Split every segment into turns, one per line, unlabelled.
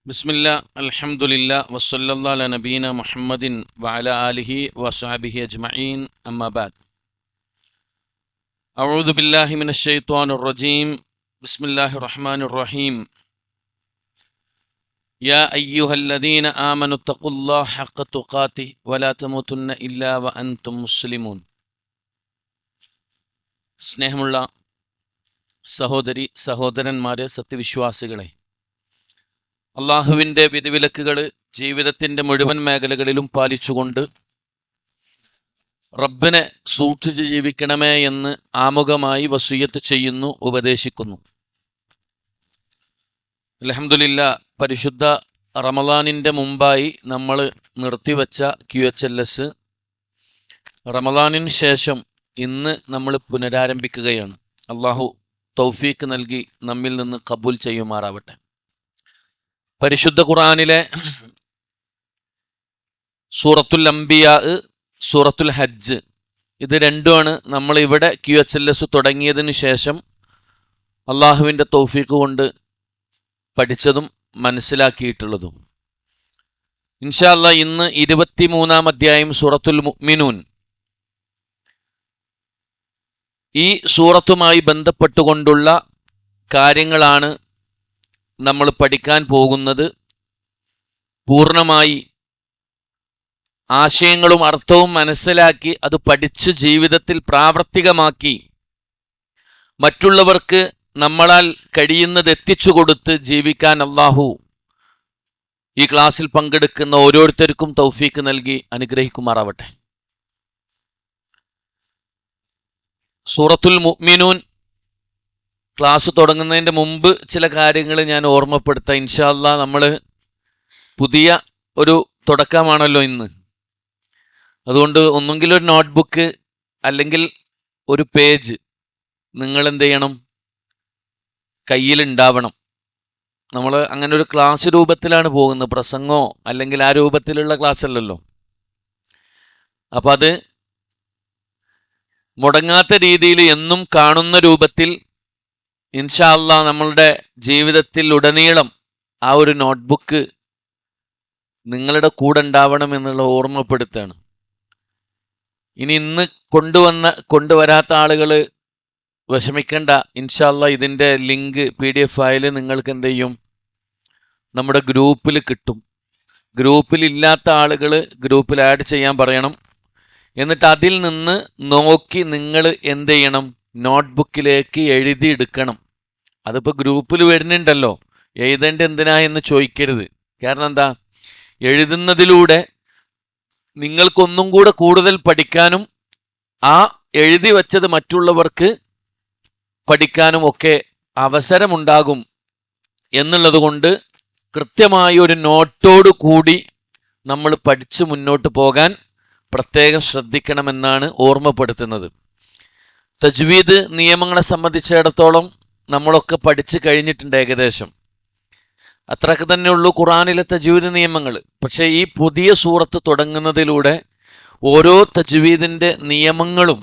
ബിസ്മില്ലാ അൽഹംദുലില്ലാ വസ്സല്ലല്ലാഹു അലാ നബീന മുഹമ്മദിൻ വഅലാ ആലിഹി വസ്വഹ്ബിഹി അജ്മഈൻ അമ്മാ ബഅദ്. അഊദു ബില്ലാഹി മിനശ് ശൈത്വാനിർ റജീം. ബിസ്മില്ലാഹിർ റഹ്മാനിർ റഹീം. യാ അയ്യുഹല്ലദീന ആമനു തഖുല്ലാഹ ഹഖ്ക തുഖാതിഹി വലാ തമൂതുന്ന ഇല്ലാ വഅൻതും മുസ്ലിമൂൻ. സ്നേഹമുള്ള സഹോദരി സഹോദരന്മാരെ, സത്യവിശ്വാസികളെ, അള്ളാഹുവിൻ്റെ വിധിവിലക്കുകൾ ജീവിതത്തിൻ്റെ മുഴുവൻ മേഖലകളിലും പാലിച്ചുകൊണ്ട് റബ്ബിനെ സൂക്ഷിച്ച് ജീവിക്കണമേ എന്ന് ആമുഖമായി വസിയ്യത്ത് ചെയ്യുന്നു, ഉപദേശിക്കുന്നു. അൽഹംദുലില്ലാ, പരിശുദ്ധ റമളാനിൻ്റെ മുമ്പായി നമ്മൾ നിർത്തിവെച്ച QHLS റമളാനിന് ശേഷം ഇന്ന് നമ്മൾ പുനരാരംഭിക്കുകയാണ്. അള്ളാഹു തൗഫീക്ക് നൽകി നമ്മിൽ നിന്ന് കബൂൽ ചെയ്യുമാറാവട്ടെ. പരിശുദ്ധ ഖുർആനിലെ സൂറത്തുൽ അംബിയാ, സൂറത്തുൽ ഹജ്ജ്, ഇത് രണ്ടുമാണ് നമ്മൾ ഇവിടെ QHLS തുടങ്ങിയതിന് ശേഷം അള്ളാഹുവിൻ്റെ തൗഫീക്ക് കൊണ്ട് പഠിച്ചതും മനസ്സിലാക്കിയിട്ടുള്ളതും. ഇൻഷാ അല്ലാഹ് ഇന്ന് 23-ാം അധ്യായം സൂറത്തുൽ മുഅ്മിനൂൻ, ഈ സൂറത്തുമായി ബന്ധപ്പെട്ടുകൊണ്ടുള്ള കാര്യങ്ങളാണ് നമ്മൾ പഠിക്കാൻ പോകുന്നത്. പൂർണ്ണമായി ആശയങ്ങളും അർത്ഥവും മനസ്സിലാക്കി അത് പഠിച്ച് ജീവിതത്തിൽ പ്രാവർത്തികമാക്കി മറ്റുള്ളവർക്ക് നമ്മളാൽ കഴിയുന്നത് എത്തിച്ചു കൊടുത്ത് ജീവിക്കാൻ അള്ളാഹു ഈ ക്ലാസ്സിൽ പങ്കെടുക്കുന്ന ഓരോരുത്തർക്കും തൗഫീക്ക് നൽകി അനുഗ്രഹിക്കുമാറാവട്ടെ. സൂറത്തുൽ മുഅ്മിനൂൻ ക്ലാസ് തുടങ്ങുന്നതിൻ്റെ മുമ്പ് ചില കാര്യങ്ങൾ ഞാൻ ഓർമ്മപ്പെടുത്താം. ഇൻഷാ അല്ലാഹ് നമ്മൾ പുതിയ ഒരു തുടക്കമാണല്ലോ ഇന്ന്. അതുകൊണ്ട് ഒന്നുകിൽ ഒരു നോട്ട്ബുക്ക് അല്ലെങ്കിൽ ഒരു പേജ് നിങ്ങൾ എന്ത് ചെയ്യണം, കയ്യിലുണ്ടാവണം. നമ്മൾ അങ്ങനെ ഒരു ക്ലാസ് രൂപത്തിലാണ് പോകുന്നത്, പ്രസംഗമോ അല്ലെങ്കിൽ ആ രൂപത്തിലുള്ള ക്ലാസ് അല്ലല്ലോ. അപ്പം അത് മുടങ്ങാത്ത രീതിയിൽ എന്നും കാണുന്ന രൂപത്തിൽ ഇൻഷാ അല്ലാഹ് നമ്മളുടെ ജീവിതത്തിൽ ഉടനീളം ആ ഒരു നോട്ട്ബുക്ക് നിങ്ങളുടെ കൂടെ ഉണ്ടാവണം എന്നുള്ള ഓർമ്മപ്പെടുത്തുകയാണ്. ഇന്ന് കൊണ്ടുവരാത്ത ആളുകൾ വിഷമിക്കേണ്ട. ഇൻഷാ അല്ലാഹ് ഇതിൻ്റെ ലിങ്ക് PDF ഫയൽ നിങ്ങൾക്ക് എന്ത് ചെയ്യും, നമ്മുടെ ഗ്രൂപ്പിൽ കിട്ടും. ഗ്രൂപ്പിലില്ലാത്ത ആളുകൾ ഗ്രൂപ്പിൽ ആഡ് ചെയ്യാൻ പറയണം. എന്നിട്ട് അതിൽ നിന്ന് നോക്കി നിങ്ങൾ എന്ത് ചെയ്യണം, നോട്ട്ബുക്കിലേക്ക് എഴുതിയെടുക്കണം. അതിപ്പോൾ ഗ്രൂപ്പിൽ വരുന്നുണ്ടല്ലോ, എഴുതേണ്ട എന്തിനാ എന്ന് ചോദിക്കരുത്. കാരണം എന്താ, എഴുതുന്നതിലൂടെ നിങ്ങൾക്കൊന്നും കൂടെ കൂടുതൽ പഠിക്കാനും ആ എഴുതി വച്ചത് മറ്റുള്ളവർക്ക് പഠിക്കാനും ഒക്കെ അവസരമുണ്ടാകും എന്നുള്ളത് കൊണ്ട് കൃത്യമായി ഒരു നോട്ടോടു കൂടി നമ്മൾ പഠിച്ച് മുന്നോട്ട് പോകാൻ പ്രത്യേകം ശ്രദ്ധിക്കണമെന്നാണ് ഓർമ്മപ്പെടുത്തുന്നത്. തജ്വീദ് നിയമങ്ങളെ സംബന്ധിച്ചിടത്തോളം നമ്മളൊക്കെ പഠിച്ചു കഴിഞ്ഞിട്ടുണ്ട് ഏകദേശം. അത്രയൊക്കെ തന്നെ ഉള്ളൂ ഖുർആനിലെ തജ്വീദ് നിയമങ്ങൾ. പക്ഷേ ഈ പുതിയ സൂറത്ത് തുടങ്ങുന്നതിലൂടെ ഓരോ തജ്വീദിൻ്റെ നിയമങ്ങളും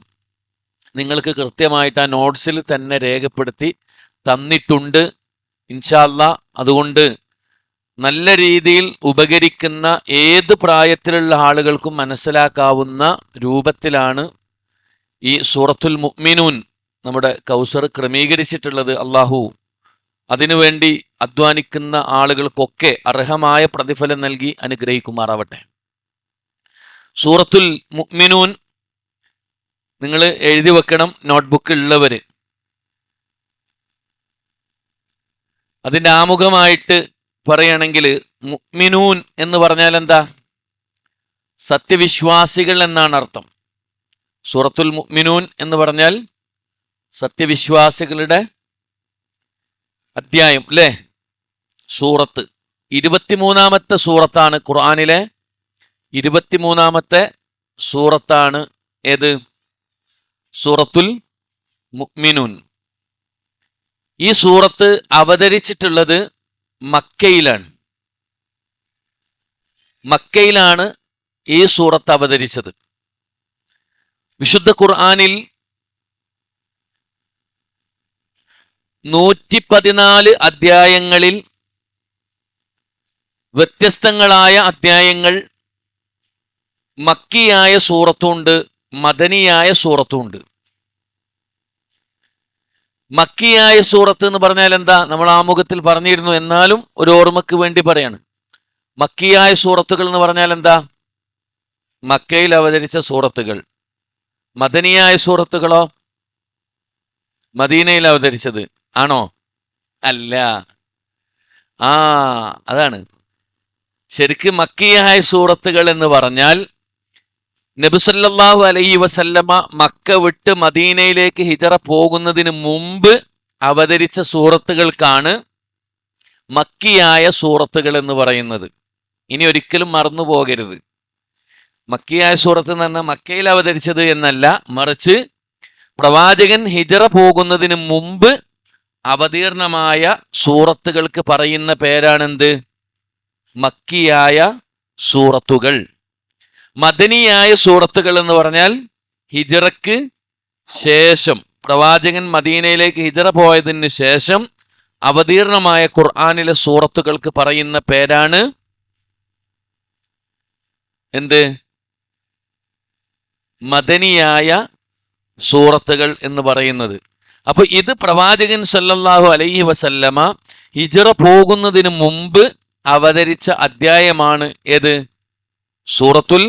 നിങ്ങൾക്ക് കൃത്യമായിട്ട് ആ നോട്ട്സിൽ തന്നെ രേഖപ്പെടുത്തി തന്നിട്ടുണ്ട് ഇൻഷാ അല്ലാഹ്. അതുകൊണ്ട് നല്ല രീതിയിൽ ഉപകരിക്കുന്ന ഏത് പ്രായത്തിലുള്ള ആളുകൾക്കും മനസ്സിലാക്കാവുന്ന രൂപത്തിലാണ് ഈ സൂറത്തുൽ മുഅ്മിനൂൻ നമ്മുടെ കൗസർ ക്രമീകരിച്ചിട്ടുള്ളത്. അള്ളാഹു അതിനുവേണ്ടി അധ്വാനിക്കുന്ന ആളുകൾക്കൊക്കെ അർഹമായ പ്രതിഫലം നൽകി അനുഗ്രഹിക്കുമാറാവട്ടെ. സൂറത്തുൽ മുഅ്മിനൂൻ നിങ്ങൾ എഴുതി വെക്കണം, നോട്ട്ബുക്ക് ഉള്ളവർ. അതിൻ്റെ ആമുഖമായിട്ട് പറയുകയാണെങ്കിൽ മുഅ്മിനൂൻ എന്ന് പറഞ്ഞാൽ എന്താ, സത്യവിശ്വാസികൾ എന്നാണ് അർത്ഥം. സൂറത്തുൽ മുഅ്മിനൂൻ എന്ന് പറഞ്ഞാൽ സത്യവിശ്വാസികളുടെ അധ്യായം അല്ലേ, സൂറത്ത്. 23-ാമത്തെ സൂറത്താണ് ഖുർആനിലെ 23-ാമത്തെ സൂറത്താണ് ഏത്, സൂറത്തുൽ മുഅ്മിനൂൻ. ഈ സൂറത്ത് അവതരിച്ചിട്ടുള്ളത് മക്കയിലാണ്. മക്കയിലാണ് ഈ സൂറത്ത് അവതരിച്ചത്. വിശുദ്ധ ഖുർആനിൽ 114 അധ്യായങ്ങളിൽ വ്യത്യസ്തങ്ങളായ അധ്യായങ്ങൾ മക്കിയായ സൂറത്തുണ്ട്, മദനിയായ സൂറത്തുണ്ട്. മക്കിയായ സൂറത്ത് എന്ന് പറഞ്ഞാൽ എന്താ? നമ്മൾ ആമുഖത്തിൽ പറഞ്ഞിരുന്നു, എന്നാലും ഒരു ഓർമ്മക്ക് വേണ്ടി പറയാണ്. മക്കിയായ സൂറത്തുകൾ എന്ന് പറഞ്ഞാൽ എന്താ? മക്കയിൽ അവതരിച്ച സൂറത്തുകൾ. മദനിയായ സൂറത്തുകളോ? മദീനയിൽ അവതരിച്ചത് ആണോ? അല്ല. അതാണ് ശരിക്കും മക്കിയായ സൂറത്തുകൾ എന്ന് പറഞ്ഞാൽ നബി സല്ലല്ലാഹു അലൈഹി വസല്ലമ മക്ക വിട്ട് മദീനയിലേക്ക് ഹിജറ പോകുന്നതിന് മുമ്പ് അവതരിച്ച സൂറത്തുകൾക്കാണ് മക്കിയായ സൂറത്തുകൾ എന്ന് പറയുന്നത്. ഇനി ഒരിക്കലും മറന്നു പോകരുത്. മക്കിയായ സൂറത്ത് എന്ന് പറഞ്ഞാൽ മക്കയിൽ അവതരിച്ചത് എന്നല്ല, മറിച്ച് പ്രവാചകൻ ഹിജറ പോകുന്നതിന് മുമ്പ് അവതീർണമായ സൂറത്തുകൾക്ക് പറയുന്ന പേരാണെന്ത്? മക്കിയായ സൂറത്തുകൾ. മദനിയായ സൂറത്തുകൾ എന്ന് പറഞ്ഞാൽ ഹിജറക്ക് ശേഷം, പ്രവാചകൻ മദീനയിലേക്ക് ഹിജറ പോയതിന് ശേഷം അവതീർണമായ ഖുർആനിലെ സൂറത്തുകൾക്ക് പറയുന്ന പേരാണ് എന്ത്? മദനിയായ സൂറത്തുകൾ എന്ന് പറയുന്നത്. അപ്പൊ ഇത് പ്രവാചകൻ സല്ലല്ലാഹു അലൈഹി വസല്ലമ ഹിജറ പോകുന്നതിന് മുമ്പ് അവതരിച്ച അധ്യായമാണ് ഏത്? സൂറത്തുൽ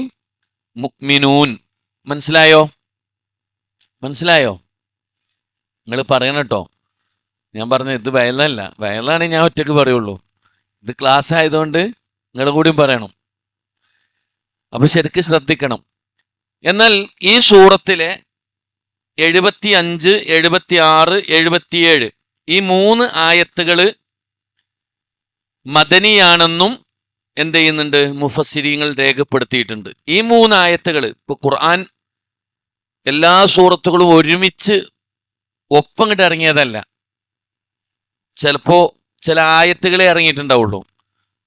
മുഅ്മിനൂൻ. മനസ്സിലായോ? നിങ്ങൾ പറയണം കേട്ടോ. ഞാൻ പറഞ്ഞ ഇത് വയലല്ല, വയലാണെങ്കിൽ ഞാൻ ഒറ്റയ്ക്ക് പറയുള്ളൂ. ഇത് ക്ലാസ് ആയതുകൊണ്ട് നിങ്ങൾ കൂടിയും പറയണം. അപ്പൊ ശരിക്കും ശ്രദ്ധിക്കണം. എന്നാൽ ഈ സൂറത്തിലെ 75, 76, 77 ഈ 3 ആയത്തുകൾ മദനിയാണെന്നും എന്ത് ചെയ്യുന്നുണ്ട്? മുഫസ്സിരീങ്ങൾ രേഖപ്പെടുത്തിയിട്ടുണ്ട്. ഈ 3 ആയത്തുകൾ, ഇപ്പൊ ഖുർആൻ എല്ലാ സൂറത്തുകളും ഒരുമിച്ച് ഒപ്പം കിട്ട് ഇറങ്ങിയതല്ല. ചിലപ്പോ ചില ആയത്തുകളെ ഇറങ്ങിയിട്ടുണ്ടാവുള്ളൂ,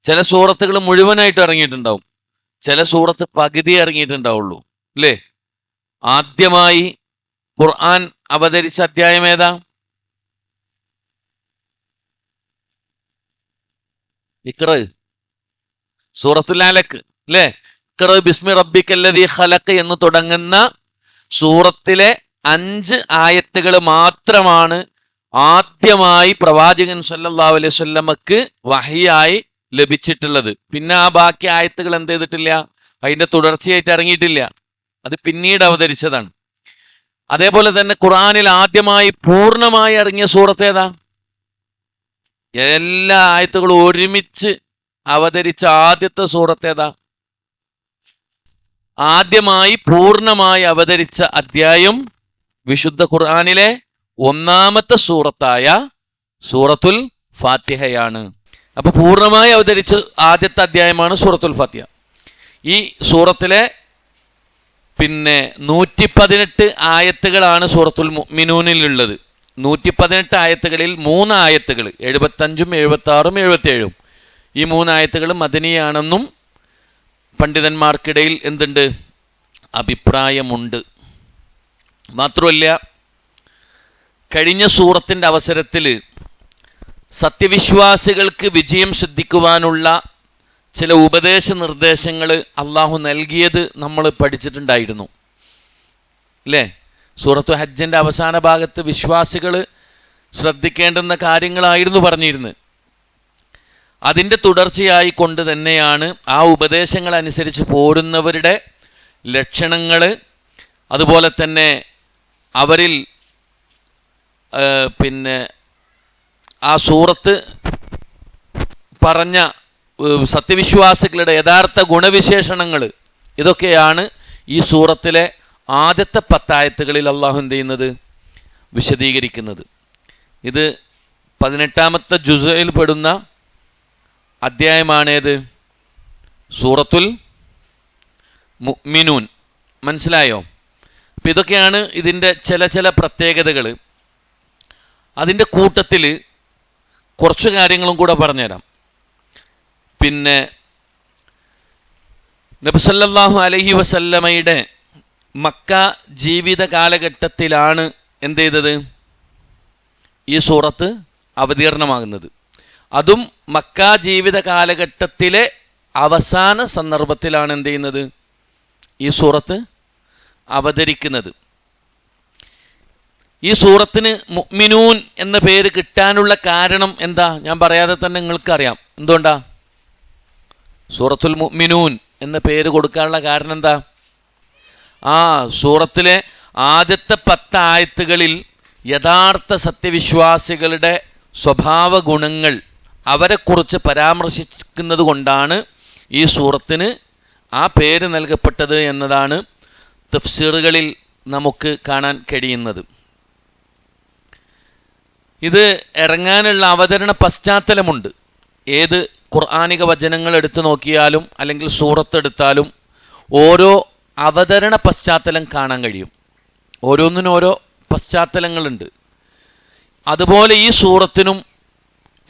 ചില സൂറത്തുകൾ മുഴുവനായിട്ട് ഇറങ്ങിയിട്ടുണ്ടാവും, ചില സൂറത്ത് പകുതി ഇറങ്ങിയിട്ടുണ്ടാവുള്ളൂ, അല്ലേ? ആദ്യമായി ഖുർആൻ അവതരിച്ച അധ്യായം ഏതാ? ഇഖ്റ, സൂറത്തുൽ അലഖ്, അല്ലേ? ഇഖ്റ ബിസ്മി റബ്ബിക്കല്ലദീ ഖലഖ് എന്ന് തുടങ്ങുന്ന സൂറത്തിലെ 5 ആയത്തുകൾ മാത്രമാണ് ആദ്യമായി പ്രവാചകൻ സല്ലല്ലാഹു അലൈഹി വസല്ലമക്ക് വഹിയായി ലഭിച്ചിട്ടുള്ളത്. പിന്നെ ആ ബാക്കി ആയത്തുകൾ എന്ത് ചെയ്തിട്ടില്ല? അതിന്റെ തുടർച്ചയായിട്ട് ഇറങ്ങിയിട്ടില്ല. അത് പിന്നീട് അവതരിച്ചതാണ്. അതേപോലെ തന്നെ ഖുർആനിൽ ആദ്യമായി പൂർണ്ണമായി ഇറങ്ങിയ സൂറത്ത് ഏതാ? എല്ലാ ആയത്തുകളും ഒരുമിച്ച് അവതരിച്ച ആദ്യത്തെ സൂറത്ത് ഏതാ? ആദ്യമായി പൂർണ്ണമായി അവതരിച്ച അധ്യായം വിശുദ്ധ ഖുർആനിലെ 1-ാമത്തെ സൂറത്തായ സൂറത്തുൽ ഫാത്തിഹയാണ്. അപ്പൊ പൂർണ്ണമായി അവതരിച്ച ആദ്യത്തെ അധ്യായമാണ് സൂറത്തുൽ ഫാത്തിഹ. ഈ സൂറത്തിലെ 118 ആയത്തുകളാണ് സൂറത്തുൽ മുഅ്മിനൂനിലുള്ളത്. 118 ആയത്തുകളിൽ 3 ആയത്തുകൾ 75, 76, 77 ഈ 3 ആയത്തുകൾ മദനിയാണെന്നും പണ്ഡിതന്മാർക്കിടയിൽ എന്തുണ്ട്? അഭിപ്രായമുണ്ട്. മാത്രമല്ല, കഴിഞ്ഞ സൂറത്തിന്റെ അവസരത്തിൽ സത്യവിശ്വാസികൾക്ക് വിജയം സിദ്ധിക്കുവാനുള്ള ചില ഉപദേശ നിർദ്ദേശങ്ങൾ അള്ളാഹു നൽകിയത് നമ്മൾ പഠിച്ചിട്ടുണ്ടായിരുന്നു, അല്ലേ? സൂറത്തു ഹജ്ജിന്റെ അവസാന ഭാഗത്ത് വിശ്വാസികൾ ശ്രദ്ധിക്കേണ്ടുന്ന കാര്യങ്ങളായിരുന്നു പറഞ്ഞിരുന്നത്. അതിൻ്റെ തുടർച്ചയായി കൊണ്ട് തന്നെയാണ് ആ ഉപദേശങ്ങൾ അനുസരിച്ച് പോരുന്നവരുടെ ലക്ഷണങ്ങൾ, അതുപോലെ തന്നെ അവരിൽ ആ സൂറത്ത് പറഞ്ഞ സത്യവിശ്വാസികളുടെ യഥാർത്ഥ ഗുണവിശേഷണങ്ങൾ, ഇതൊക്കെയാണ് ഈ സൂറത്തിലെ ആദ്യത്തെ 10 ആയത്തുകളിൽ അള്ളാഹു എന്ത് ചെയ്യുന്നത്? വിശദീകരിക്കുന്നത്. ഇത് 18-ാമത്തെ ജുസ്ഇൽ പെടുന്ന അധ്യായമാണേത്? സൂറത്തുൽ മുഅ്മിനൂൻ. മനസ്സിലായോ? അപ്പം ഇതൊക്കെയാണ് ഇതിൻ്റെ ചില പ്രത്യേകതകൾ. അതിൻ്റെ കൂട്ടത്തിൽ കുറച്ച് കാര്യങ്ങളും കൂടെ പറഞ്ഞുതരാം. നബി സല്ലല്ലാഹു അലൈഹി വസല്ലമയുടെ മക്ക ജീവിത കാലഘട്ടത്തിലാണ് എന്ത് ചെയ്തത്? ഈ സൂറത്ത് അവതീർണമാകുന്നത്. അതും മക്കാ ജീവിത കാലഘട്ടത്തിലെ അവസാന സന്ദർഭത്തിലാണ് എന്ത് ചെയ്യുന്നത്, ഈ സൂറത്ത് അവതരിക്കുന്നത്. ഈ സൂറത്തിന് മുഅ്മിനൂൻ എന്ന പേര് കിട്ടാനുള്ള കാരണം എന്താ? ഞാൻ പറയാതെ തന്നെ നിങ്ങൾക്കറിയാം. എന്തുകൊണ്ടാ സൂറത്തുൽ മുഅ്മിനൂൻ എന്ന പേര് കൊടുക്കാനുള്ള കാരണം എന്താ? സൂറത്തിലെ ആദ്യത്തെ 10 ആയത്തുകളിൽ യഥാർത്ഥ സത്യവിശ്വാസികളുടെ സ്വഭാവ ഗുണങ്ങൾ, അവരെക്കുറിച്ച് പരാമർശിക്കുന്നത് കൊണ്ടാണ് ഈ സൂറത്തിന് ആ പേര് നൽകപ്പെട്ടത് എന്നതാണ് തഫ്സീറുകളിൽ നമുക്ക് കാണാൻ കഴിയുന്നത്. ഇത് ഇറങ്ങാനുള്ള അവതരണ പശ്ചാത്തലമുണ്ട്. ഏത് ഖുർആനിക വചനങ്ങൾ എടുത്തു നോക്കിയാലും അല്ലെങ്കിൽ സൂറത്ത് എടുത്താലും ഓരോ അവതരണ പശ്ചാത്തലം കാണാൻ കഴിയും. ഓരോന്നിനും ഓരോ പശ്ചാത്തലങ്ങളുണ്ട്. അതുപോലെ ഈ സൂറത്തിനും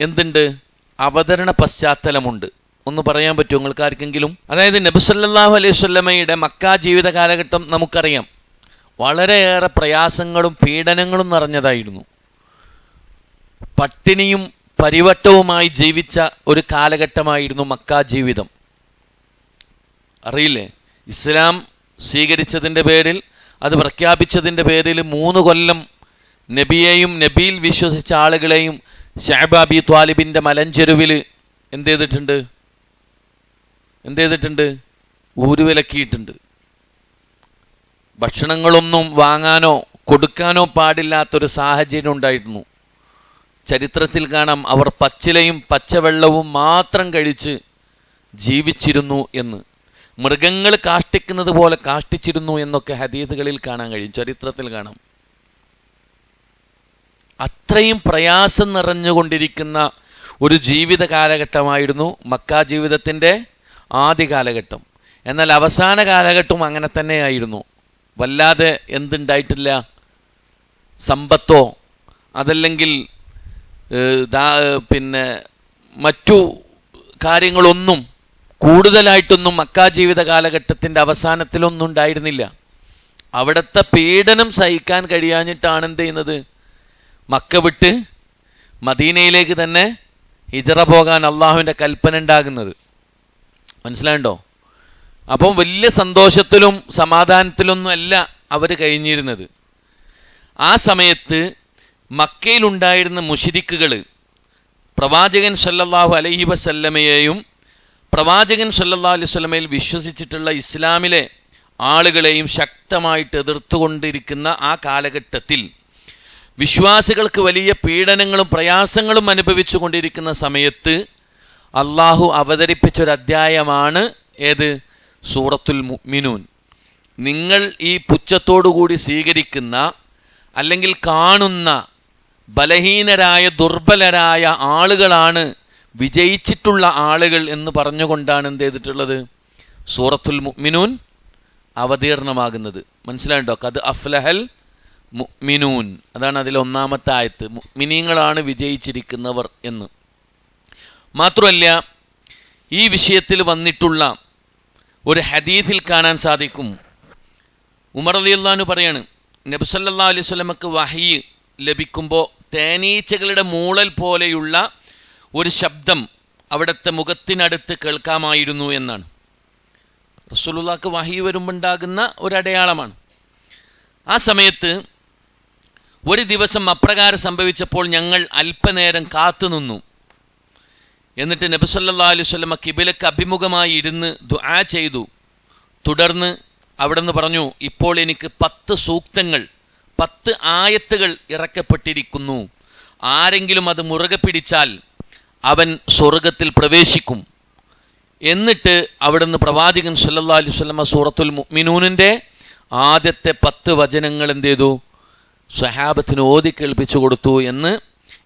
എന്തുണ്ട്? അവതരണ പശ്ചാത്തലമുണ്ട്. ഒന്ന് പറയാൻ പറ്റുമോ നിങ്ങൾക്ക് ആർക്കെങ്കിലും? അതായത് നബി സല്ലല്ലാഹു അലൈഹി വസല്ലമയുടെ മക്കാ ജീവിത കാലഘട്ടം നമുക്കറിയാം, വളരെയേറെ പ്രയാസങ്ങളും പീഡനങ്ങളും നിറഞ്ഞതായിരുന്നു. പട്ടിണിയും പരിവട്ടവുമായി ജീവിച്ച ഒരു കാലഘട്ടമായിരുന്നു മക്കാ ജീവിതം. അറിയില്ലേ? ഇസ്ലാം സ്വീകരിച്ചതിൻ്റെ പേരിൽ, അത് പ്രഖ്യാപിച്ചതിൻ്റെ പേരിൽ 3 കൊല്ലം നബിയെയും നബിയിൽ വിശ്വസിച്ച ആളുകളെയും ശഅബ് അബി ത്വാലിബിൻ്റെ മലഞ്ചെരുവിൽ എന്ത് ചെയ്തിട്ടുണ്ട്? ഊരുവിലക്കിയിട്ടുണ്ട്. ഭക്ഷണങ്ങളൊന്നും വാങ്ങാനോ കൊടുക്കാനോ പാടില്ലാത്തൊരു സാഹചര്യം ഉണ്ടായിരുന്നു. ചരിത്രത്തിൽ കാണാം, അവർ പച്ചിലയും പച്ചവെള്ളവും മാത്രം കഴിച്ച് ജീവിച്ചിരുന്നു എന്ന്. മൃഗങ്ങൾ കാഷ്ടിക്കുന്നത് പോലെ കാഷ്ടിച്ചിരുന്നു എന്നൊക്കെ ഹദീസുകളിൽ കാണാൻ കഴിയും, ചരിത്രത്തിൽ കാണാം. അത്രയും പ്രയാസം നിറഞ്ഞുകൊണ്ടിരിക്കുന്ന ഒരു ജീവിത കാലഘട്ടമായിരുന്നു മക്കാ ജീവിതത്തിൻ്റെ ആദ്യ കാലഘട്ടം. എന്നാൽ അവസാന കാലഘട്ടവും അങ്ങനെ തന്നെയായിരുന്നു. വല്ലാതെ എന്തുണ്ടായിട്ടില്ല, സമ്പത്തോ അതല്ലെങ്കിൽ മറ്റു കാര്യങ്ങളൊന്നും കൂടുതലായിട്ടൊന്നും മക്കാ ജീവിത കാലഘട്ടത്തിൻ്റെ അവസാനത്തിലൊന്നും ഉണ്ടായിരുന്നില്ല. അവിടുത്തെ പീഡനം സഹിക്കാൻ കഴിയാഞ്ഞിട്ടാണ് എന്ത് ചെയ്യുന്നത്, മക്ക വിട്ട് മദീനയിലേക്ക് തന്നെ ഹിജറ പോകാൻ അള്ളാഹുവിൻ്റെ കൽപ്പന ഉണ്ടാകുന്നത്. മനസ്സിലായോ? അപ്പം വലിയ സന്തോഷത്തിലും സമാധാനത്തിലൊന്നും അല്ല അവർ കഴിഞ്ഞിരുന്നത്. ആ സമയത്ത് മക്കയിലുണ്ടായിരുന്ന മുശ്രിക്കുകൾ പ്രവാചകൻ സല്ലല്ലാഹു അലൈഹി വസല്ലമയെയും പ്രവാചകൻ സല്ലല്ലാഹു അലൈഹി വസല്ലമയിൽ വിശ്വസിച്ചിട്ടുള്ള ഇസ്ലാമിലെ ആളുകളെയും ശക്തമായിട്ട് എതിർത്തുകൊണ്ടിരിക്കുന്ന ആ കാലഘട്ടത്തിൽ വിശ്വാസികൾക്ക് വലിയ പീഡനങ്ങളും പ്രയാസങ്ങളും അനുഭവിച്ചു കൊണ്ടിരിക്കുന്ന സമയത്ത് അള്ളാഹു അവതരിപ്പിച്ചൊരധ്യായമാണ് ഏത്? സൂറത്തുൽ മുഅ്മിനൂൻ. നിങ്ങൾ ഈ പുച്ഛത്തോടുകൂടി സ്വീകരിക്കുന്ന അല്ലെങ്കിൽ കാണുന്ന ബലഹീനരായ ദുർബലരായ ആളുകളാണ് വിജയിച്ചിട്ടുള്ള ആളുകൾ എന്ന് പറഞ്ഞുകൊണ്ടാണ് എന്ത് ചെയ്തിട്ടുള്ളത്? സൂറത്തുൽ മുഅ്മിനൂൻ അവതീർണമാകുന്നത്. മനസ്സിലായിട്ടോ? ഖദ് അഫ്ലഹൽ മുഅ്മിനൂൻ, അതാണ് അതിലെ 1-ാമത്തെ ആയത്ത്. മുഅ്മിനീങ്ങളാണ് വിജയിച്ചിരിക്കുന്നവർ എന്ന്. മാത്രമല്ല, ഈ വിഷയത്തിൽ വന്നിട്ടുള്ള ഒരു ഹദീസിൽ കാണാൻ സാധിക്കും, ഉമർ റളിയല്ലാഹു അൻഹു പറയാണ്, നബി സല്ലല്ലാഹു അലൈഹി വസല്ലമക്ക് വഹി ലഭിക്കുമ്പോൾ തേനീച്ചകളുടെ മൂളൽ പോലെയുള്ള ഒരു ശബ്ദം അവിടുത്തെ മുഖത്തിനടുത്ത് കേൾക്കാമായിരുന്നു എന്നാണ്. റസൂലുള്ളാഹിക്ക് വഹി വരുമ്പോണ്ടാകുന്ന ഒരടയാളമാണ്. ആ സമയത്ത് ഒരു ദിവസം അപ്രകാരം സംഭവിച്ചപ്പോൾ ഞങ്ങൾ അല്പനേരം കാത്തുനിന്നു. എന്നിട്ട് നബി സല്ലല്ലാഹു അലൈഹി വസല്ലമ ഖിബലക്ക് അഭിമുഖമായി ഇരുന്ന് ദുആ ചെയ്തു. തുടർന്ന് അവിടുന്ന് പറഞ്ഞു, ഇപ്പോൾ എനിക്ക് 10 സൂക്തങ്ങൾ 10 ആയത്തുകൾ ഇറക്കപ്പെട്ടിരിക്കുന്നു. ആരെങ്കിലും അത് മുറുകെ പിടിച്ചാൽ അവൻ സ്വർഗത്തിൽ പ്രവേശിക്കും. എന്നിട്ട് അവിടുന്ന് പ്രവാചകൻ സല്ലല്ലാഹു അലൈഹി വസല്ലമ സൂറത്തുൽ മുഅ്മിനൂനിൻ്റെ ആദ്യത്തെ 10 വചനങ്ങൾ എന്ത് ചെയ്തു? സ്വഹാബത്തിന് ഓതി കേൾപ്പിച്ചു കൊടുത്തു എന്ന്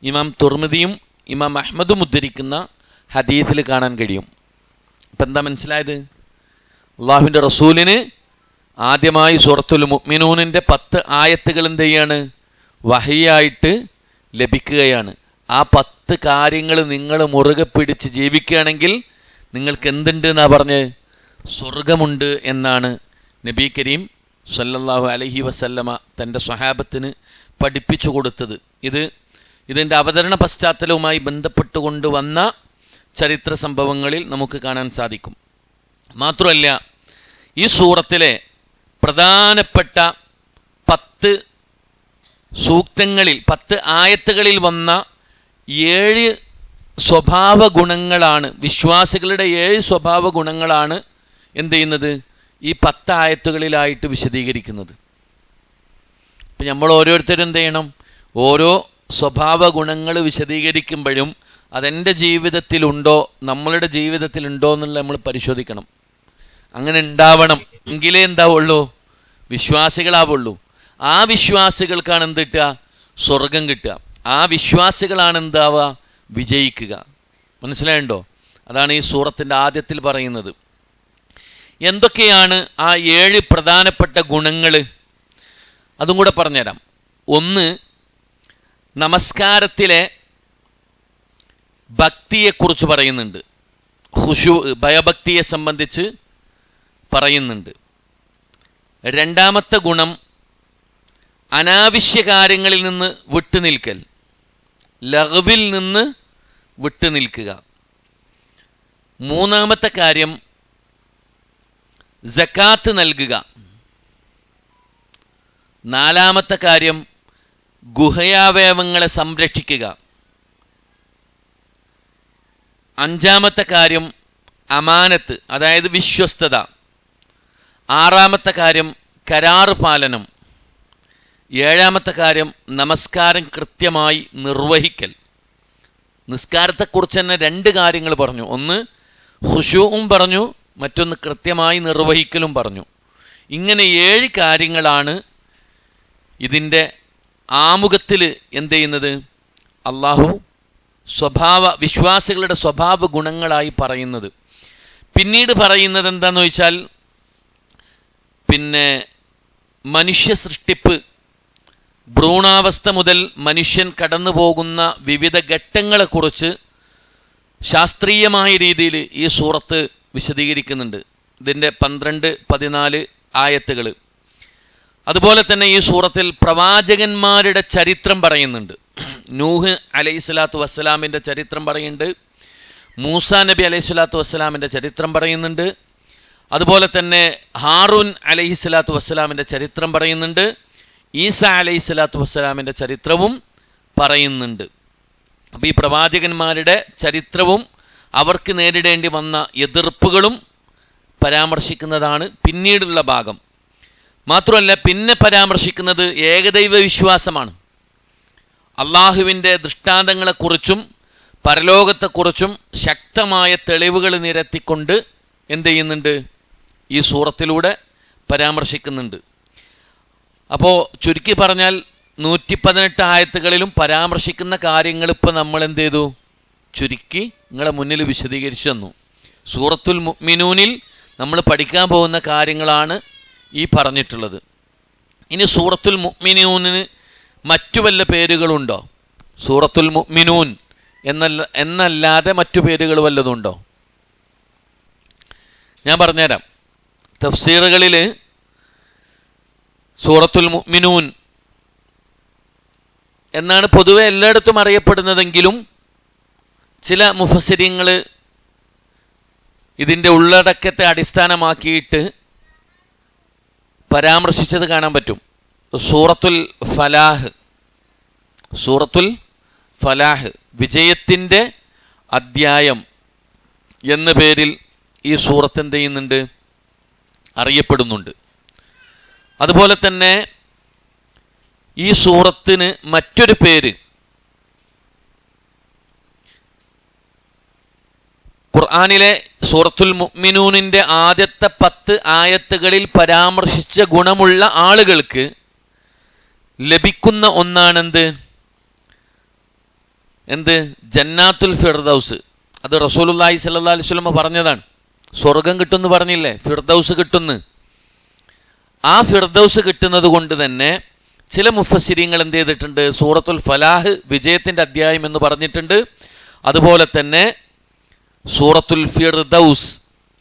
ഇമാം തുർമിദിയും ഇമാം അഹ്മദും ഉദ്ധരിക്കുന്ന ഹദീസിൽ കാണാൻ കഴിയും. ഇപ്പം എന്താ മനസ്സിലായത്? അള്ളാഹുവിൻ്റെ റസൂലിന് ആദ്യമായി സൂറത്തുൽ മുഅ്മിനൂനിൻ്റെ 10 ആയത്തുകൾ എന്ത് ചെയ്യാണ്? വഹിയായിട്ട് ലഭിക്കുകയാണ്. ആ 10 കാര്യങ്ങൾ നിങ്ങൾ മുറുകെ പിടിച്ച് ജീവിക്കുകയാണെങ്കിൽ നിങ്ങൾക്ക് എന്തുണ്ട് എന്നാ പറഞ്ഞ്? സ്വർഗമുണ്ട് എന്നാണ് നബി കരീം സല്ലല്ലാഹു അലൈഹി വസല്ലമ തൻ്റെ സ്വഹാബത്തിന് പഠിപ്പിച്ചു കൊടുത്തത്. ഇത് ഇതിൻ്റെ അവതരണ പശ്ചാത്തലവുമായി ബന്ധപ്പെട്ടുകൊണ്ട് വന്ന ചരിത്ര സംഭവങ്ങളിൽ നമുക്ക് കാണാൻ സാധിക്കും. മാത്രമല്ല, ഈ സൂറത്തിലെ പ്രധാനപ്പെട്ട 10 സൂക്തങ്ങളിൽ 10 ആയത്തുകളിൽ വന്ന 7 സ്വഭാവ ഗുണങ്ങളാണ്, വിശ്വാസികളുടെ 7 സ്വഭാവ ഗുണങ്ങളാണ് എന്ത് ചെയ്യുന്നത്, ഈ 10 ആയത്തുകളിലായിട്ട് വിശദീകരിക്കുന്നത്. ഇപ്പം നമ്മൾ ഓരോരുത്തരും എന്ത് ചെയ്യണം, ഓരോ സ്വഭാവ ഗുണങ്ങൾ വിശദീകരിക്കുമ്പോഴും അതെൻ്റെ ജീവിതത്തിലുണ്ടോ, നമ്മളുടെ ജീവിതത്തിലുണ്ടോ എന്നുള്ള നമ്മൾ പരിശോധിക്കണം. അങ്ങനെ ഉണ്ടാവണം, എങ്കിലേ എന്താവുള്ളൂ, വിശ്വാസികളാവുള്ളൂ. ആ വിശ്വാസികൾക്കാണ് എന്ത് കിട്ടുക, സ്വർഗം കിട്ടുക. ആ വിശ്വാസികളാണ് എന്താവുക, വിജയിക്കുക. മനസ്സിലായുണ്ടോ? അതാണ് ഈ സൂറത്തിൻ്റെ ആദ്യത്തിൽ പറയുന്നത്. എന്തൊക്കെയാണ് ആ 7 പ്രധാനപ്പെട്ട ഗുണങ്ങൾ? അതും കൂടെ പറഞ്ഞുതരാം. ഒന്ന്, നമസ്കാരത്തിലെ ഭക്തിയെക്കുറിച്ച് പറയുന്നുണ്ട്. ഖുശൂ, ഭയഭക്തിയെ സംബന്ധിച്ച് പറയുന്നുണ്ട്. രണ്ടാമത്തെ ഗുണം, അനാവശ്യ കാര്യങ്ങളിൽ നിന്ന് വിട്ടുനിൽക്കൽ, ലഗ്വിൽ നിന്ന് വിട്ടുനിൽക്കുക. മൂന്നാമത്തെ കാര്യം, സക്കാത്ത് നൽകുക. നാലാമത്തെ കാര്യം, ഗുഹയാവയവങ്ങളെ സംരക്ഷിക്കുക. അഞ്ചാമത്തെ കാര്യം, അമാനത്ത്, അതായത് വിശ്വസ്തത. ആറാമത്തെ കാര്യം, കരാറ് പാലനം. ഏഴാമത്തെ കാര്യം, നമസ്കാരം കൃത്യമായി നിർവഹിക്കൽ. നിസ്കാരത്തെക്കുറിച്ച് തന്നെ 2 കാര്യങ്ങൾ പറഞ്ഞു. ഒന്ന് ഖുശൂഉം പറഞ്ഞു, മറ്റൊന്ന് കൃത്യമായി നിർവഹിക്കലും പറഞ്ഞു. ഇങ്ങനെ 7 കാര്യങ്ങളാണ് ഇതിൻ്റെ ആമുഖത്തിൽ എന്ത് ചെയ്യുന്നത്, അള്ളാഹു വിശ്വാസികളുടെ സ്വഭാവ ഗുണങ്ങളായി പറയുന്നത്. പിന്നീട് പറയുന്നത് എന്താണെന്ന് ചോദിച്ചാൽ, പിന്നെ മനുഷ്യ സൃഷ്ടിപ്പ്, ഭ്രൂണാവസ്ഥ മുതൽ മനുഷ്യൻ കടന്നു പോകുന്ന വിവിധ ഘട്ടങ്ങളെക്കുറിച്ച് ശാസ്ത്രീയമായ രീതിയിൽ ഈ സൂറത്ത് വിശദീകരിക്കുന്നുണ്ട്. ഇതിൻ്റെ 12-14 ആയത്തുകൾ. അതുപോലെ തന്നെ ഈ സൂറത്തിൽ പ്രവാചകന്മാരുടെ ചരിത്രം പറയുന്നുണ്ട്. നൂഹ് അലൈഹിസ്സലാത്തു വസ്സലാമിൻ്റെ ചരിത്രം പറയുന്നുണ്ട്. മൂസാ നബി അലൈഹിസ്സലാത്തു വസ്സലാമിൻ്റെ ചരിത്രം പറയുന്നുണ്ട്. അതുപോലെ തന്നെ ഹാറൂൻ അലൈഹിസ്സലാത്തു വസ്സലാമിൻ്റെ ചരിത്രം പറയുന്നുണ്ട്. ഈസ അലൈഹിസ്സലാത്തു വസ്സലാമിൻ്റെ ചരിത്രവും പറയുന്നുണ്ട്. അപ്പോൾ ഈ പ്രവാചകന്മാരുടെ ചരിത്രവും അവർക്ക് നേരിടേണ്ടി വന്ന എതിർപ്പുകളും പരാമർശിക്കുന്നതാണ് പിന്നീടുള്ള ഭാഗം. മാത്രമല്ല, പിന്നെ പരാമർശിക്കുന്നത് ഏകദൈവ വിശ്വാസമാണ്. അള്ളാഹുവിൻ്റെ ദൃഷ്ടാന്തങ്ങളെക്കുറിച്ചും പരലോകത്തെക്കുറിച്ചും ശക്തമായ തെളിവുകൾ നിരത്തിക്കൊണ്ട് എന്ത് ചെയ്യുന്നുണ്ട്, ഈ സൂറത്തിലൂടെ പരാമർശിക്കുന്നുണ്ട്. അപ്പോൾ ചുരുക്കി പറഞ്ഞാൽ 118 ആയത്തുകളിലും പരാമർശിക്കുന്ന കാര്യങ്ങൾ ഇപ്പോൾ നമ്മൾ എന്ത് ചെയ്തു, ചുരുക്കി നിങ്ങളെ മുന്നിൽ വിശദീകരിച്ചു തന്നു. സൂറത്തുൽ മുഅ്മിനൂനിൽ നമ്മൾ പഠിക്കാൻ പോകുന്ന കാര്യങ്ങളാണ് ഈ പറഞ്ഞിട്ടുള്ളത്. ഇനി സൂറത്തുൽ മുഅ്മിനൂനിന് മറ്റു വല്ല പേരുകളുണ്ടോ? സൂറത്തുൽ മുഅ്മിനൂൻ എന്നല്ലാതെ മറ്റു പേരുകൾ വല്ലതുണ്ടോ? ഞാൻ പറഞ്ഞുതരാം. തഫ്സീറുകളിൽ സൂറത്തുൽ മുഅ്മിനൂൻ എന്നാണ് പൊതുവെ എല്ലായിടത്തും അറിയപ്പെടുന്നതെങ്കിലും ചില മുഫസ്സിരീങ്ങൾ ഇതിൻ്റെ ഉള്ളടക്കത്തെ അടിസ്ഥാനമാക്കിയിട്ട് പരാമർശിച്ചത് കാണാൻ പറ്റും. സൂറത്തുൽ ഫലാഹ്, വിജയത്തിൻ്റെ അധ്യായം എന്ന പേരിൽ ഈ സൂറത്ത് എന്ത് ചെയ്യുന്നുണ്ട്, അറിയപ്പെടുന്നുണ്ട്. അതുപോലെ തന്നെ ഈ സൂറത്തിന് മറ്റൊരു പേര് ഖുർആനിലെ സൂറത്തുൽ മുഅ്മിനൂനിൻ്റെ ആദ്യത്തെ 10 ആയത്തുകളിൽ പരാമർശിച്ച ഗുണമുള്ള ആളുകൾക്ക് ലഭിക്കുന്ന ഒന്നാണെന്ത്, ജന്നാത്തുൽ ഫിർദൗസ്. അത് റസൂലുള്ളാഹി സ്വല്ലല്ലാഹു അലൈഹി വസല്ലം പറഞ്ഞതാണ്. സ്വർഗം കിട്ടുമെന്ന് പറഞ്ഞില്ലേ, ഫിർദൗസ് കിട്ടുന്നു. ആ ഫിർദൗസ് കിട്ടുന്നത് കൊണ്ട് തന്നെ ചില മുഫസ്സിരീങ്ങൾ എന്ത് ചെയ്തിട്ടുണ്ട്, സൂറത്തുൽ ഫലാഹ് വിജയത്തിൻ്റെ അധ്യായം എന്ന് പറഞ്ഞിട്ടുണ്ട്. അതുപോലെ തന്നെ സൂറത്തുൽ ഫിർദൗസ്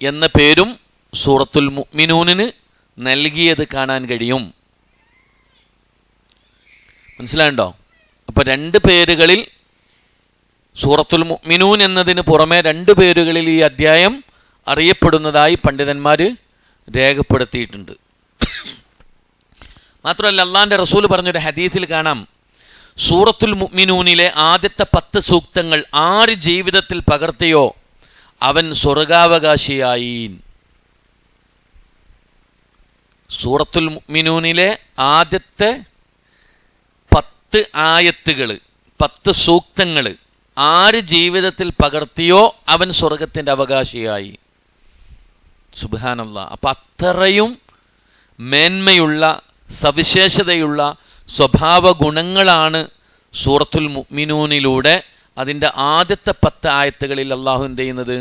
എന്ന പേരും സൂറത്തുൽ മുഅ്മിനൂനിന് നൽകിയത് കാണാൻ കഴിയും. മനസ്സിലായുണ്ടോ? അപ്പോൾ 2 പേരുകളിൽ സൂറത്തുൽ മുഅ്മിനൂൻ എന്നതിന് പുറമെ 2 പേരുകളിൽ ഈ അധ്യായം അറിയപ്പെടുന്നതായി പണ്ഡിതന്മാർ രേഖപ്പെടുത്തിയിട്ടുണ്ട്. മാത്രമല്ല അള്ളാഹിൻ്റെ റസൂൽ പറഞ്ഞൊരു ഹദീസിൽ കാണാം, സൂറത്തുൽ മുഅ്മിനൂനിലെ ആദ്യത്തെ 10 സൂക്തങ്ങൾ ആര് ജീവിതത്തിൽ പകർത്തിയോ അവൻ സ്വർഗാവകാശിയായി. സൂറത്തുൽ മുഅ്മിനൂനിലെ ആദ്യത്തെ 10 ആയത്തുകൾ, 10 സൂക്തങ്ങൾ ആര് ജീവിതത്തിൽ പകർത്തിയോ അവൻ സ്വർഗത്തിൻ്റെ അവകാശിയായി. സുബ്ഹാനല്ലാഹ്. അപ്പം അത്രയും മേന്മയുള്ള സവിശേഷതയുള്ള സ്വഭാവ ഗുണങ്ങളാണ് സൂറത്തുൽ മുഅ്മിനൂനിലൂടെ അതിൻ്റെ ആദ്യത്തെ 10 ആയത്തുകളിൽ അള്ളാഹു എന്ത് ചെയ്യുന്നത്,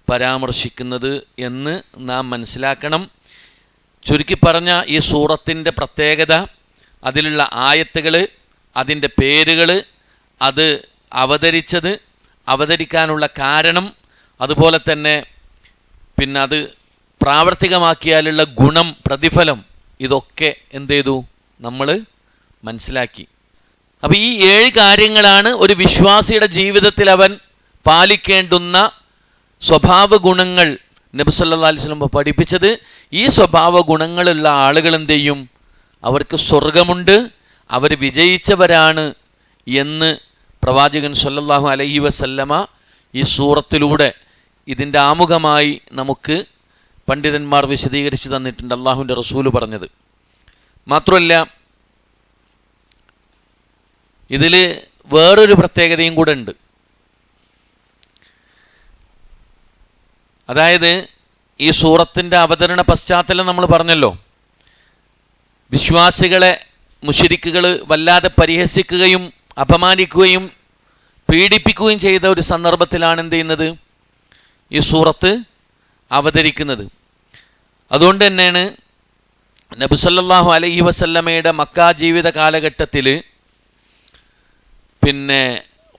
പരാമർശിക്കുന്നത് എന്ന് നാം മനസ്സിലാക്കണം. ചുരുക്കി പറഞ്ഞ ഈ സൂറത്തിൻ്റെ പ്രത്യേകത, അതിലുള്ള ആയത്തുകൾ, അതിൻ്റെ പേരുകൾ, അത് അവതരിക്കാനുള്ള കാരണം, അതുപോലെ തന്നെ പിന്നെ അത് പ്രാവർത്തികമാക്കിയാലുള്ള ഗുണം, പ്രതിഫലം, ഇതൊക്കെ എന്ത് ചെയ്തു നമ്മൾ മനസ്സിലാക്കി. അപ്പോൾ ഈ 7 കാര്യങ്ങളാണ് ഒരു വിശ്വാസിയുടെ ജീവിതത്തിൽ അവൻ പാലിക്കേണ്ടുന്ന സ്വഭാവ ഗുണങ്ങൾ നബി സല്ലല്ലാഹു അലൈഹി വസല്ലം പഠിപ്പിച്ചത്. ഈ സ്വഭാവ ഗുണങ്ങളുള്ള ആളുകൾ എന്ത് ചെയ്യും, അവർക്ക് സ്വർഗമുണ്ട്, അവർ വിജയിച്ചവരാണ് എന്ന് പ്രവാചകൻ സല്ലല്ലാഹു അലൈഹി വസല്ലമ ഈ സൂറത്തിലൂടെ ഇതിൻ്റെ ആമുഖമായി നമുക്ക് പണ്ഡിതന്മാർ വിശദീകരിച്ചു തന്നിട്ടുണ്ട്, അള്ളാഹുവിൻ്റെ റസൂല് പറഞ്ഞത്. മാത്രമല്ല ഇതിൽ വേറൊരു പ്രത്യേകതയും കൂടെ ഉണ്ട്. അതായത് ഈ സൂറത്തിൻ്റെ അവതരണ പശ്ചാത്തലം നമ്മൾ പറഞ്ഞല്ലോ, വിശ്വാസികളെ മുശ്രിക്കുകൾ വല്ലാതെ പരിഹസിക്കുകയും അപമാനിക്കുകയും പീഡിപ്പിക്കുകയും ചെയ്ത ഒരു സന്ദർഭത്തിലാണ് എന്ത് ചെയ്യുന്നത്, ഈ സൂറത്ത് അവതരിക്കുന്നത്. അതുകൊണ്ട് തന്നെയാണ് നബി സല്ലല്ലാഹു അലൈഹി വസല്ലമയുടെ മക്ക ജീവിത കാലഘട്ടത്തിൽ പിന്നെ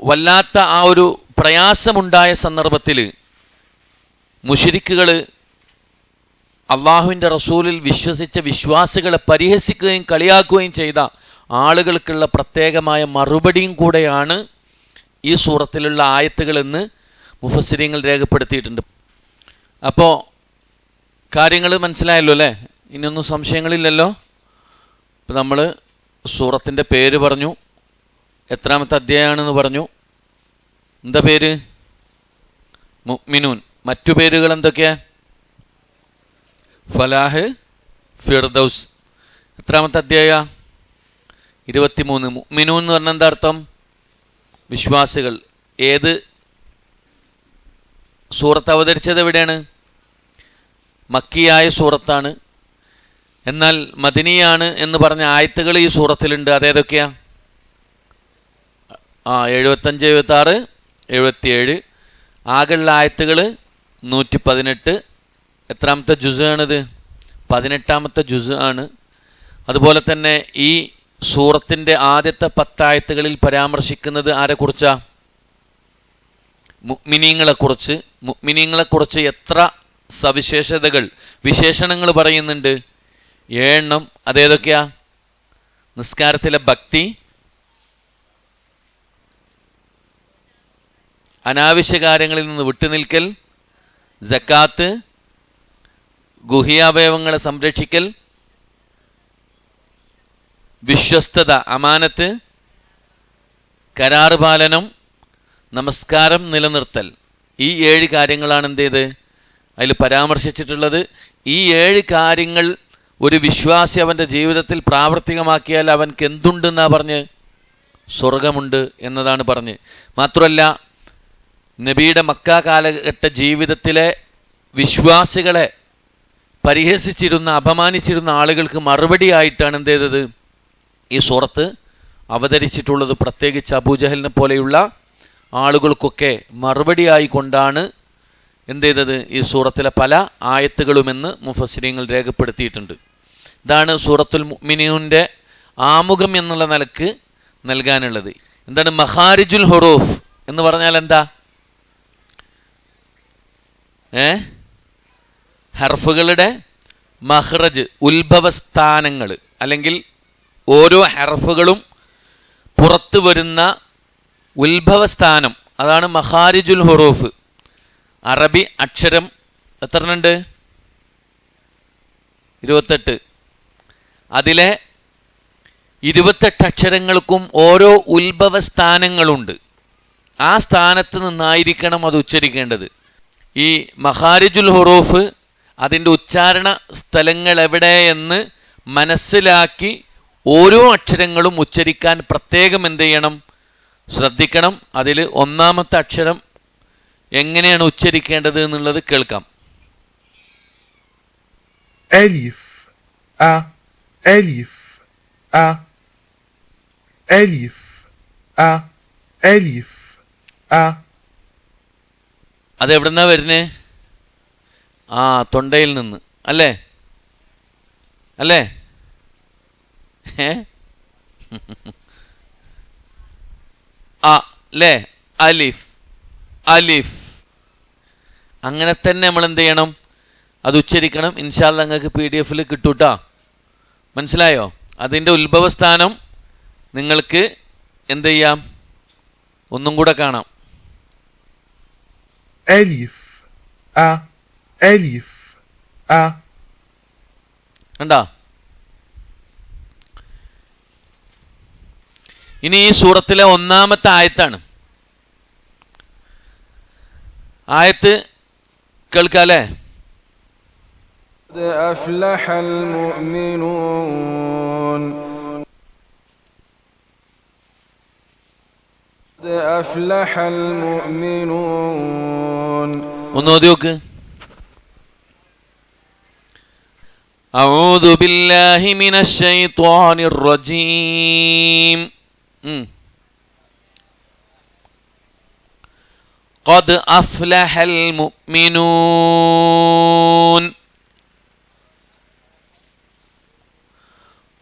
വല്ലാത്ത ആ ഒരു പ്രയാസമുണ്ടായ സന്ദർഭത്തിൽ മുശ്രിക്കുകൾ അള്ളാഹുവിൻ്റെ റസൂലിൽ വിശ്വസിച്ച വിശ്വാസികളെ പരിഹസിക്കുകയും കളിയാക്കുകയും ചെയ്ത ആളുകൾക്കുള്ള പ്രത്യേകമായ മറുപടിയും കൂടെയാണ് ഈ സൂറത്തിലുള്ള ആയത്തുകളെന്ന് മുഫസ്സിരീങ്ങൾ രേഖപ്പെടുത്തിയിട്ടുണ്ട്. അപ്പോൾ കാര്യങ്ങൾ മനസ്സിലായല്ലോ അല്ലേ? ഇനിയൊന്നും സംശയങ്ങളില്ലല്ലോ. ഇപ്പം നമ്മൾ സൂറത്തിൻ്റെ പേര് പറഞ്ഞു, എത്രാമത്തെ അധ്യായമാണെന്ന് പറഞ്ഞു, എന്താ പേര്? മുഅ്മിനൂൻ. മറ്റു പേരുകൾ എന്തൊക്കെയാ? ഫലാഹ്, ഫിർദൗസ്. എത്രാമത്തെ അധ്യായ? 23. മുഅ്മിനൂൻ എന്ന് പറഞ്ഞാൽ എന്താ അർത്ഥം? വിശ്വാസികൾ. ഏത് സൂറത്ത് അവതരിച്ചത് എവിടെയാണ്? മക്കിയായ സൂറത്താണ്. എന്നാൽ മദനിയാണ് എന്ന് പറഞ്ഞ ആയത്തുകൾ ഈ സൂറത്തിലുണ്ട്. അതേതൊക്കെയാ? 75, 76, 77. ആകെയുള്ള ആയത്തുകൾ 118. എത്രാമത്തെ ജുസ് ആണിത്? 18ാമത്തെ ജുസ് ആണ്. അതുപോലെ തന്നെ ഈ സൂറത്തിൻ്റെ ആദ്യത്തെ 10 ആയത്തുകളിൽ പരാമർശിക്കുന്നത് ആരെക്കുറിച്ചാ? മുഅ്മിനീങ്ങളെക്കുറിച്ച്. മുഅ്മിനീങ്ങളെക്കുറിച്ച് എത്ര സവിശേഷതകൾ, വിശേഷണങ്ങൾ പറയുന്നുണ്ട്? 7 എണ്ണം. അതേതൊക്കെയാ? നിസ്കാരത്തിലെ ഭക്തി, അനാവശ്യ കാര്യങ്ങളിൽ നിന്ന് വിട്ടുനിൽക്കൽ, സക്കാത്ത്, ഗുഹ്യാവയവങ്ങളെ സംരക്ഷിക്കൽ, വിശ്വസ്തത, അമാനത്ത്, കരാറ് പാലനം, നമസ്കാരം നിലനിർത്തൽ. ഈ 7 കാര്യങ്ങളാണ് എന്ത് ചെയ്ത് അതിൽ പരാമർശിച്ചിട്ടുള്ളത്. ഈ 7 കാര്യങ്ങൾ ഒരു വിശ്വാസി അവൻ്റെ ജീവിതത്തിൽ പ്രാവർത്തികമാക്കിയാൽ അവൻക്ക് എന്തുണ്ടെന്നാ പറഞ്ഞ്? സ്വർഗമുണ്ട് എന്നതാണ് പറഞ്ഞ്. മാത്രമല്ല നബിയുടെ മക്ക കാലഘട്ട ജീവിതത്തിലെ വിശ്വാസികളെ പരിഹസിച്ചിരുന്ന, അപമാനിച്ചിരുന്ന ആളുകൾക്ക് മറുപടിയായിട്ടാണ് എന്ത് ചെയ്തത്? ഈ സൂറത്ത് അവതരിച്ചിട്ടുള്ളത്. പ്രത്യേകിച്ച് അബൂജഹലിനെ പോലെയുള്ള ആളുകൾക്കൊക്കെ മറുപടിയായി കൊണ്ടാണ് എന്ത് ചെയ്തത്? ഈ സൂറത്തിലെ പല ആയത്തുകളുമെന്ന് മുഫസ്സിരീങ്ങൾ രേഖപ്പെടുത്തിയിട്ടുണ്ട്. ഇതാണ് സൂറത്തുൽ മുഅ്മിനൂൻ്റെ ആമുഖം എന്നുള്ള നിലക്ക് നൽകാനുള്ളത്. എന്താണ് മഖാരിജുൽ ഹുറൂഫ് എന്ന് പറഞ്ഞാൽ എന്താ? ഹർഫുകളുടെ മഖ്റജ്, ഉത്ഭവസ്ഥാനങ്ങൾ, അല്ലെങ്കിൽ ഓരോ ഹർഫുകളും പുറത്തു വരുന്ന ഉത്ഭവസ്ഥാനം, അതാണ് മഖാരിജുൽ ഹുറൂഫ്. അറബി അക്ഷരം എത്ര ഉണ്ട്? 28. അതിലെ 28 അക്ഷരങ്ങൾക്കും ഓരോ ഉത്ഭവസ്ഥാനങ്ങളുണ്ട്. ആ സ്ഥാനത്ത് നിന്നായിരിക്കണം അത് ഉച്ചരിക്കേണ്ടത്. ഈ മഖാരിജുൽ ഹുറൂഫ് അതിൻ്റെ ഉച്ചാരണ സ്ഥലങ്ങൾ എവിടെയെന്ന് മനസ്സിലാക്കി ഓരോ അക്ഷരങ്ങളും ഉച്ചരിക്കാൻ പ്രത്യേകം എന്ത് ചെയ്യണം? ശ്രദ്ധിക്കണം. അതിൽ ഒന്നാമത്തെ അക്ഷരം എങ്ങനെയാണ് ഉച്ചരിക്കേണ്ടത് എന്നുള്ളത് കേൾക്കാം.
ألف أ ألف أ ألف أ ألف أ.
അതെവിടുന്നാ വരുന്നേ? തൊണ്ടയിൽ നിന്ന് അല്ലേ? അല്ലേ? അല്ലേ? അലിഫ് അലിഫ്. അങ്ങനെ തന്നെ നമ്മൾ എന്ത് ചെയ്യണം? അത് ഉച്ചരിക്കണം. ഇൻഷാ അല്ലാഹ് നിങ്ങൾക്ക് PDF കിട്ടൂട്ടാ. മനസ്സിലായോ? അതിൻ്റെ ഉത്ഭവസ്ഥാനം നിങ്ങൾക്ക് എന്ത് ചെയ്യാം? ഒന്നും കൂടെ കാണാം.
ألف أ ألف أ.
കണ്ടാ? ഇനി ഈ സൂറത്തിലെ ഒന്നാമത്തെ ആയത്താണ്. ആയത്ത് കേൾക്കാല്ലേ?
أفلح المؤمنون أفلح المؤمنون.
ഒന്ന് ഓതി നോക്ക്. أعوذ بالله من الشيطان الرجيم. قد أفلح المؤمنون.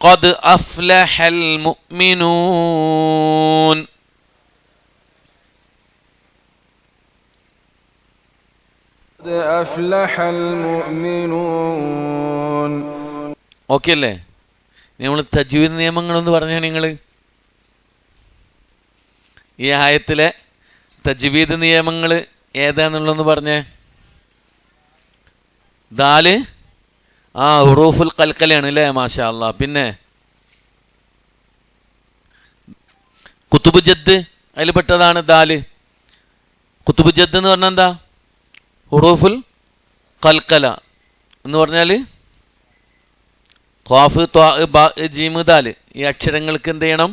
قد أفلح المؤمنون.
أفلح المؤمنون.
ഓക്കെ അല്ലേ? നമ്മൾ തജ്വീദ് നിയമങ്ങളൊന്ന് പറഞ്ഞാൽ നിങ്ങൾ ഈ ആയത്തിലെ തജ്വീദ് നിയമങ്ങൾ ഏതാന്നുള്ളതെന്ന് പറഞ്ഞേ. ദാല് ഹുറൂഫുൽ ഖൽഖലാണ് അല്ലേ? മാഷാ അല്ലാ. പിന്നെ കുത്തുബ് ജദ് അതിൽ പെട്ടതാണ് ദാല്. കുത്തുബ് ജദ് എന്ന് പറഞ്ഞാൽ എന്താ? ഹുറൂഫുൽ ഖൽഖല എന്ന് പറഞ്ഞാൽ ഖാഫ് ത്വാ ബാ ജീം ദാൽ ഈ അക്ഷരങ്ങൾക്ക് എന്ത് ചെയ്യണം?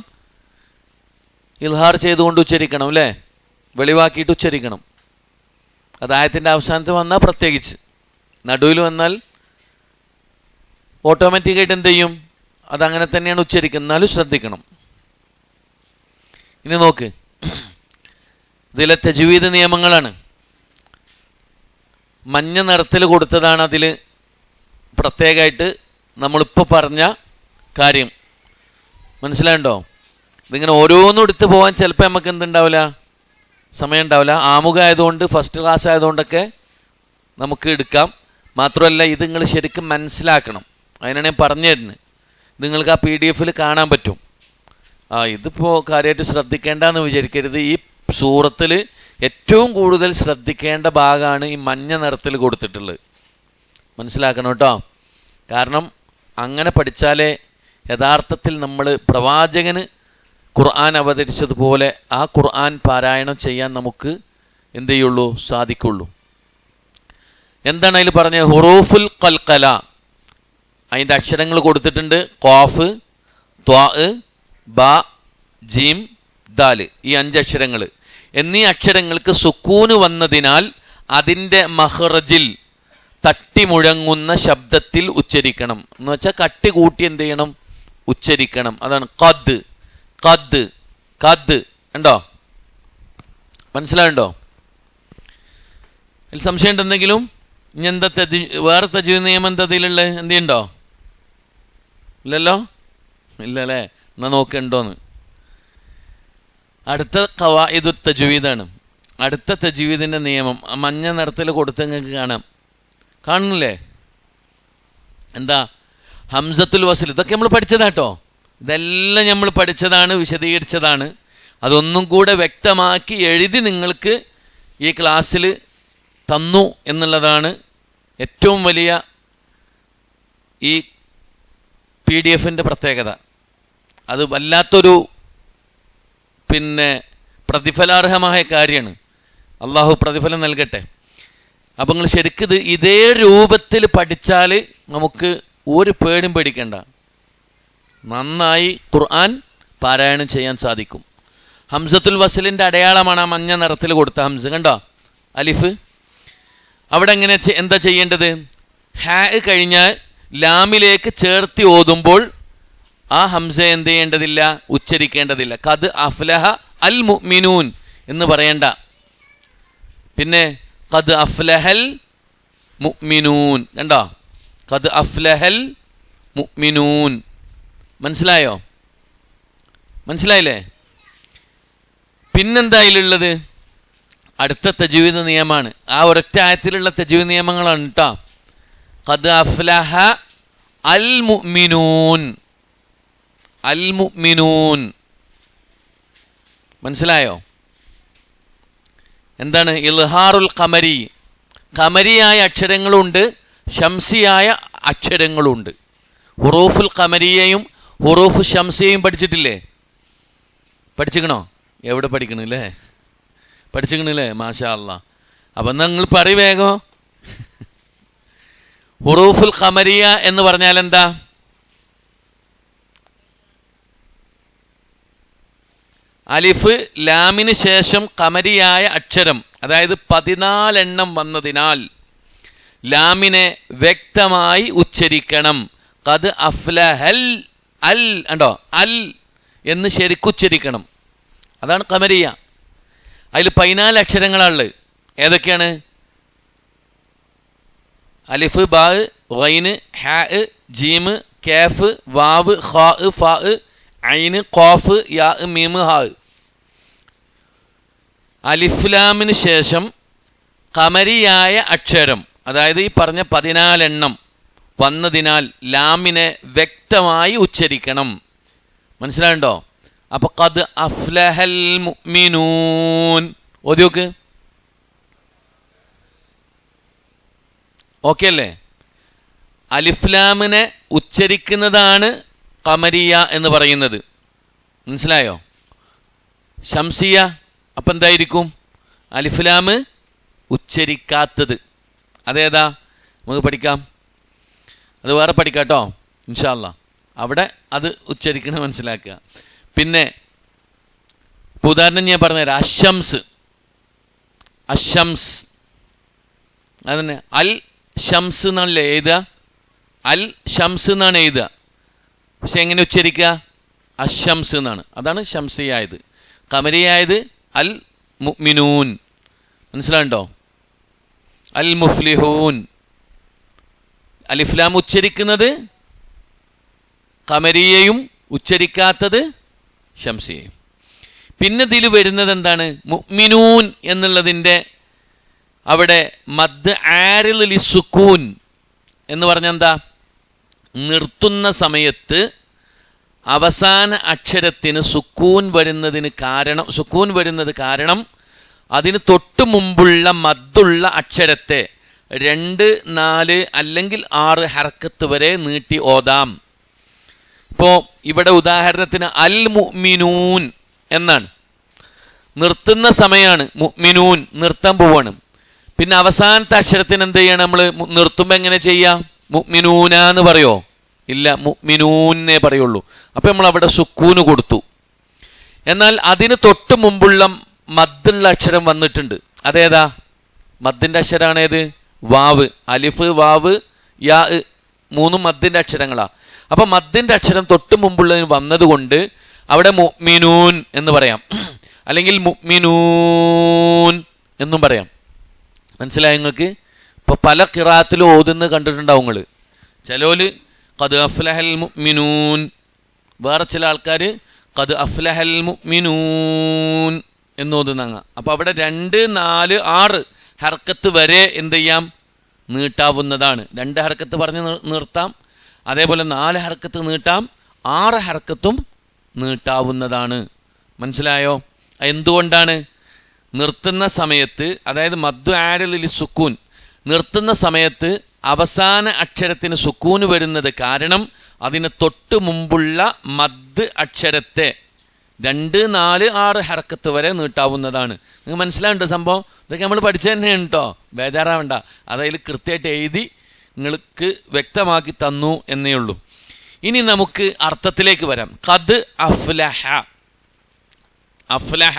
ഇൽഹാർ ചെയ്തുകൊണ്ട് ഉച്ചരിക്കണം അല്ലേ? വെളിവാക്കിയിട്ട് ഉച്ചരിക്കണം. അത് ആയത്തിൻ്റെ അവസാനത്ത് വന്നാൽ പ്രത്യേകിച്ച്, നടുവിൽ വന്നാൽ ഓട്ടോമാറ്റിക്കായിട്ട് എന്ത് ചെയ്യും? അതങ്ങനെ തന്നെയാണ് ഉച്ചരിക്കുന്നത്. എന്നാലും ശ്രദ്ധിക്കണം. ഇനി നോക്ക്, ഇതിലെ തജ്വീദ് നിയമങ്ങളാണ്. മഞ്ഞ നിറത്തിൽ കൊടുത്തതാണ് അതിൽ പ്രത്യേകമായിട്ട് നമ്മളിപ്പോൾ പറഞ്ഞ കാര്യം. മനസ്സിലായുണ്ടോ? ഇതിങ്ങനെ ഓരോന്നും എടുത്ത് പോകാൻ ചിലപ്പോൾ നമുക്ക് എന്തുണ്ടാവില്ല, സമയം ഉണ്ടാവില്ല. ആമുഖമായതുകൊണ്ട് ഫസ്റ്റ് ക്ലാസ് ആയതുകൊണ്ടൊക്കെ നമുക്ക് എടുക്കാം. മാത്രമല്ല ഇത് നിങ്ങൾ ശരിക്കും മനസ്സിലാക്കണം. അതിനാണ് ഞാൻ പറഞ്ഞു തരുന്നത്. നിങ്ങൾക്ക് ആ PDF കാണാൻ പറ്റും. ഇതിപ്പോൾ കാര്യമായിട്ട് ശ്രദ്ധിക്കേണ്ടെന്ന് വിചാരിക്കരുത്. ഈ സൂറത്തിൽ ഏറ്റവും കൂടുതൽ ശ്രദ്ധിക്കേണ്ട ഭാഗമാണ് ഈ മഞ്ഞ നിറത്തിൽ കൊടുത്തിട്ടുള്ളത്. മനസ്സിലാക്കണം കേട്ടോ. കാരണം അങ്ങനെ പഠിച്ചാലേ യഥാർത്ഥത്തിൽ നമ്മൾ പ്രവാചകന് ഖുർആൻ അവതരിച്ചതുപോലെ ആ ഖുർആൻ പാരായണം ചെയ്യാൻ നമുക്ക് എന്ത് ചെയ്യുള്ളൂ? സാധിക്കുള്ളൂ. എന്താണ് അതിൽ പറഞ്ഞത്? ഹുറൂഫുൽ ഖൽഖല. അതിൻ്റെ അക്ഷരങ്ങൾ കൊടുത്തിട്ടുണ്ട്. ഖാഫ്, ത്വാ, ബാ, ജീം, ദാൽ. ഈ 5 അക്ഷരങ്ങൾ. എന്നീ അക്ഷരങ്ങൾക്ക് സുക്കൂന് വന്നതിനാൽ അതിൻ്റെ മഹ്റജിൽ തട്ടിമുഴങ്ങുന്ന ശബ്ദത്തിൽ ഉച്ചരിക്കണം. എന്ന് വെച്ചാൽ കട്ടി കൂട്ടി എന്ത് ചെയ്യണം? ഉച്ചരിക്കണം. അതാണ് ഖദ് ഖദ് ഖദ്. ഉണ്ടോ? മനസ്സിലായുണ്ടോ? ഇതിൽ സംശയം ഉണ്ടെന്തെങ്കിലും? ഇനി എന്താ വേറെ തജ്വീദ് നിയമം എന്താ ഇതിലുള്ള? എന്തുണ്ടോ? ഇല്ലല്ലോ? ഇല്ലല്ലേ? എന്നാ നോക്കുന്നുണ്ടോന്ന്. അടുത്ത ഖവായിദു തജ്വീദാണ്. അടുത്ത തജ്വീദിൻ്റെ നിയമം മഞ്ഞ നിറത്തിൽ കൊടുത്ത് നിങ്ങൾക്ക് കാണാം. കാണുന്നില്ലേ? എന്താ? ഹംസത്തുൽ വസ്ൽ. ഇതൊക്കെ നമ്മൾ പഠിച്ചതാട്ടോ. ഇതെല്ലാം നമ്മൾ പഠിച്ചതാണ്, വിശദീകരിച്ചതാണ്. അതൊന്നും കൂടെ വ്യക്തമാക്കി എഴുതി നിങ്ങൾക്ക് ഈ ക്ലാസ്സിൽ തന്നു എന്നുള്ളതാണ് ഏറ്റവും വലിയ ഈ PDF-ൻ്റെ പ്രത്യേകത. അത് വല്ലാത്തൊരു പ്രതിഫലാർഹമായ കാര്യമാണ്. അള്ളാഹു പ്രതിഫലം നൽകട്ടെ. അപ്പം നിങ്ങൾ ശരിക്കും ഇതേ രൂപത്തിൽ പഠിച്ചാൽ നമുക്ക് ഒരു പേടിയും പേടിക്കണ്ട, നന്നായി ഖുർആൻ പാരായണം ചെയ്യാൻ സാധിക്കും. ഹംസത്തുൽ വസ്ലിൻ്റെ അടയാളമാണ് ആ മഞ്ഞ നിറത്തിൽ കൊടുത്ത ഹംസ, കണ്ടോ അലിഫ്. അവിടെ എങ്ങനെ എന്താ ചെയ്യേണ്ടത്? ഹാ കഴിഞ്ഞാൽ ലാമിലേക്ക് ചേർത്തി ഓതുമ്പോൾ ആ ഹംസ എന്ത് ചെയ്യേണ്ടതില്ല, ഉച്ചരിക്കേണ്ടതില്ല. ഖദ് അഫ്ലഹ അൽ മുഅ്മിനൂൻ എന്ന് പറയണ്ട. പിന്നെ ഖദ് അഫ്ലഹൽ മുഅ്മിനൂൻ, കണ്ടോ ഖദ് അഫ്ലഹൽ മുഅ്മിനൂൻ. മനസ്സിലായോ? മനസ്സിലായില്ലേ? പിന്നെന്താ അതിലുള്ളത്? അടുത്ത തജ്വീദ് നിയമമാണ്. ആ ഒരൊറ്റ ആയത്തിലുള്ള തജ്വീദ് നിയമങ്ങളാണ് കേട്ടോ. ഖദ് അഫ്ലഹ അൽ മുഅ്മിനൂൻ, അൽ മുഅ്മിനൂൻ. മനസ്സിലായോ? എന്താണ്? ഇൽഹാറുൽ ഖമരി, ഖമരിയായ അക്ഷരങ്ങളുണ്ട്, ശംസിയായ അക്ഷരങ്ങളുണ്ട്. ഹുറൂഫുൽ ഖമരിയെയും ഹുറൂഫു ശംസിയെയും പഠിച്ചിട്ടില്ലേ? പഠിച്ചിക്കണോ? എവിടെ പഠിക്കണില്ലേ? പഠിച്ചിക്കണില്ലേ? മാഷാ അല്ലാ. അപ്പം നിങ്ങൾ പറയും വേഗം. ഹുറൂഫുൽ ഖമരിയ എന്ന് പറഞ്ഞാൽ എന്താ? അലിഫ് ലാമിന് ശേഷം ഖമരിയായ അക്ഷരം, അതായത് 14 എണ്ണം വന്നതിനാൽ ലാമിനെ വ്യക്തമായി ഉച്ചരിക്കണം. ഖദ് അഫ്ലഹൽ അൽ, ഉണ്ടോ അൽ എന്ന് ശരിക്കുച്ചരിക്കണം. അതാണ് ഖമരിയ. അതിൽ 14 അക്ഷരങ്ങളുള്ളത്. ഏതൊക്കെയാണ്? അലിഫ്, ബാ, ഗൈന്, ഹാ, ജീമ്, കാഫ്, വാവ്, ഖാ, ഫാ, ഐന്, ഖാഫ്, യാ, മീം, ഹാ. അലിഫ്ലാമിന് ശേഷം ഖമരിയായ അക്ഷരം, അതായത് ഈ പറഞ്ഞ 14 എണ്ണം വന്നതിനാൽ ലാമിനെ വ്യക്തമായി ഉച്ചരിക്കണം. മനസ്സിലായുണ്ടോ? അപ്പൊ ഖദ് അഫ്ലഹൽ മുഅ്മിനൂൻ ഓതി നോക്ക്. ഓക്കെ അല്ലേ? അലിഫ്ലാമിനെ ഉച്ചരിക്കുന്നതാണ് ഖമരിയ എന്ന് പറയുന്നത്. മനസ്സിലായോ? ശംസിയ അപ്പം എന്തായിരിക്കും? അലിഫ്ലാമ് ഉച്ചരിക്കാത്തത്. അതേതാ? നമുക്ക് പഠിക്കാം, അത് വേറെ പഠിക്കാം കേട്ടോ ഇൻഷാ അല്ലാ. അവിടെ അത് ഉച്ചരിക്കണ മനസ്സിലാക്കുക. പിന്നെ ഉദാഹരണം ഞാൻ പറഞ്ഞുതരാം. അശംസ്, അശംസ് അതന്നെ. അൽ ഷംസ് എന്നാണല്ലേ എഴുതുക? അൽ ഷംസ് എന്നാണ് എഴുതുക. പക്ഷെ എങ്ങനെ ഉച്ചരിക്കുക? അശംസ് എന്നാണ്. അതാണ് ശംസിയായത്. ഖമരിയായത് അൽ മുഅ്മിനൂൻ. മനസ്സിലാണ്ടോ? അൽ മുഫ്ലിഹൂൻ. അലിഫ്ലാം ഉച്ചരിക്കുന്നത് ഖമരിയെയും ഉച്ചരിക്കാത്തത് ശംസിയെയും. പിന്നെ ഇതിൽ വരുന്നത് എന്താണ്? മുഅ്മിനൂൻ എന്നുള്ളതിൻ്റെ അവിടെ മദ് ആരിൽ ലിസുക്കൂൻ എന്ന് പറഞ്ഞാൽ എന്താ? നിർത്തുന്ന സമയത്ത് അവസാന അക്ഷരത്തിന് സുക്കൂൻ വരുന്നത് കാരണം അതിന് തൊട്ടു മുമ്പുള്ള മദ്ദുള്ള അക്ഷരത്തെ 2, 4 അല്ലെങ്കിൽ 6 ഹർക്കത്ത് വരെ നീട്ടി ഓതാം. ഇപ്പോൾ ഇവിടെ ഉദാഹരണത്തിന് അൽ മുഅ്മിനൂൻ എന്നാണ്, നിർത്തുന്ന സമയമാണ്. മുഅ്മിനൂൻ നിർത്താൻ പോവാണ്. പിന്നെ അവസാനത്തെ അക്ഷരത്തിന് എന്ത് ചെയ്യണം? നമ്മൾ നിർത്തുമ്പോൾ എങ്ങനെ ചെയ്യാം? മുഅ്മിനൂന എന്ന് പറയോ? ഇല്ല, മുഅ്മിനൂന്നേ പറയുള്ളൂ. അപ്പം നമ്മൾ അവിടെ സുക്കൂന് കൊടുത്തു. എന്നാൽ അതിന് തൊട്ട് മുമ്പുള്ള മദ്ദുള്ള അക്ഷരം വന്നിട്ടുണ്ട്. അതേതാ? മദ്ദിൻ്റെ അക്ഷരമാണ് ഏത്? വാവ്. അലിഫ്, വാവ്, യാ, 3 മദ്ദിൻ്റെ അക്ഷരങ്ങളാണ്. അപ്പം മദ്ദിൻ്റെ അക്ഷരം തൊട്ട് മുമ്പുള്ളതിന് വന്നതുകൊണ്ട് അവിടെ മുഅ്മിനൂൻ എന്ന് പറയാം, അല്ലെങ്കിൽ മുഅ്മിനൂൻ എന്നും പറയാം. മനസ്സിലായോ നിങ്ങൾക്ക്? ഇപ്പോൾ പല ഖിറാഅത്തിലും ഓതുന്നത് കണ്ടിട്ടുണ്ടാവും നിങ്ങൾ. ചിലോല് ഖദ് അഫ്ലഹൽ മുഅ്മിനൂൻ, വേറെ ചില ആൾക്കാർ ഖദ് അഫ്ലഹൽ മുഅ്മിനൂൻ എന്ന് ഓതുന്നങ്ങ. അപ്പോൾ അവിടെ 2, 4, 6 ഹർക്കത്ത് വരെ എന്ത് ചെയ്യാം? നീട്ടാവുന്നതാണ്. 2 ഹർക്കത്ത് പറഞ്ഞ് നിർത്താം, അതേപോലെ 4 ഹർക്കത്ത് നീട്ടാം, 6 ഹർക്കത്തും നീട്ടാവുന്നതാണ്. മനസ്സിലായോ? എന്തുകൊണ്ടാണ്? നിർത്തുന്ന സമയത്ത്, അതായത് മദ്ദു ആരിൽ സുക്കൂൻ, നിർത്തുന്ന സമയത്ത് അവസാന അക്ഷരത്തിന് സുക്കൂന് വരുന്നത് കാരണം അതിന് തൊട്ട് മുമ്പുള്ള മദ് അക്ഷരത്തെ 2, 4, 6 ഹർക്കത്ത് വരെ നീട്ടാവുന്നതാണ്. നിങ്ങൾ മനസ്സിലാവുന്നുണ്ടോ സംഭവം? ഇതൊക്കെ നമ്മൾ പഠിച്ചു തന്നെയാണ് കേട്ടോ, ബേജാറാവണ്ട. അതതിൽ കൃത്യമായിട്ട് എഴുതി നിങ്ങൾക്ക് വ്യക്തമാക്കി തന്നു എന്നേ ഉള്ളൂ. ഇനി നമുക്ക് അർത്ഥത്തിലേക്ക് വരാം. ഖദ് അഫ്ലഹ. അഫ്ലഹ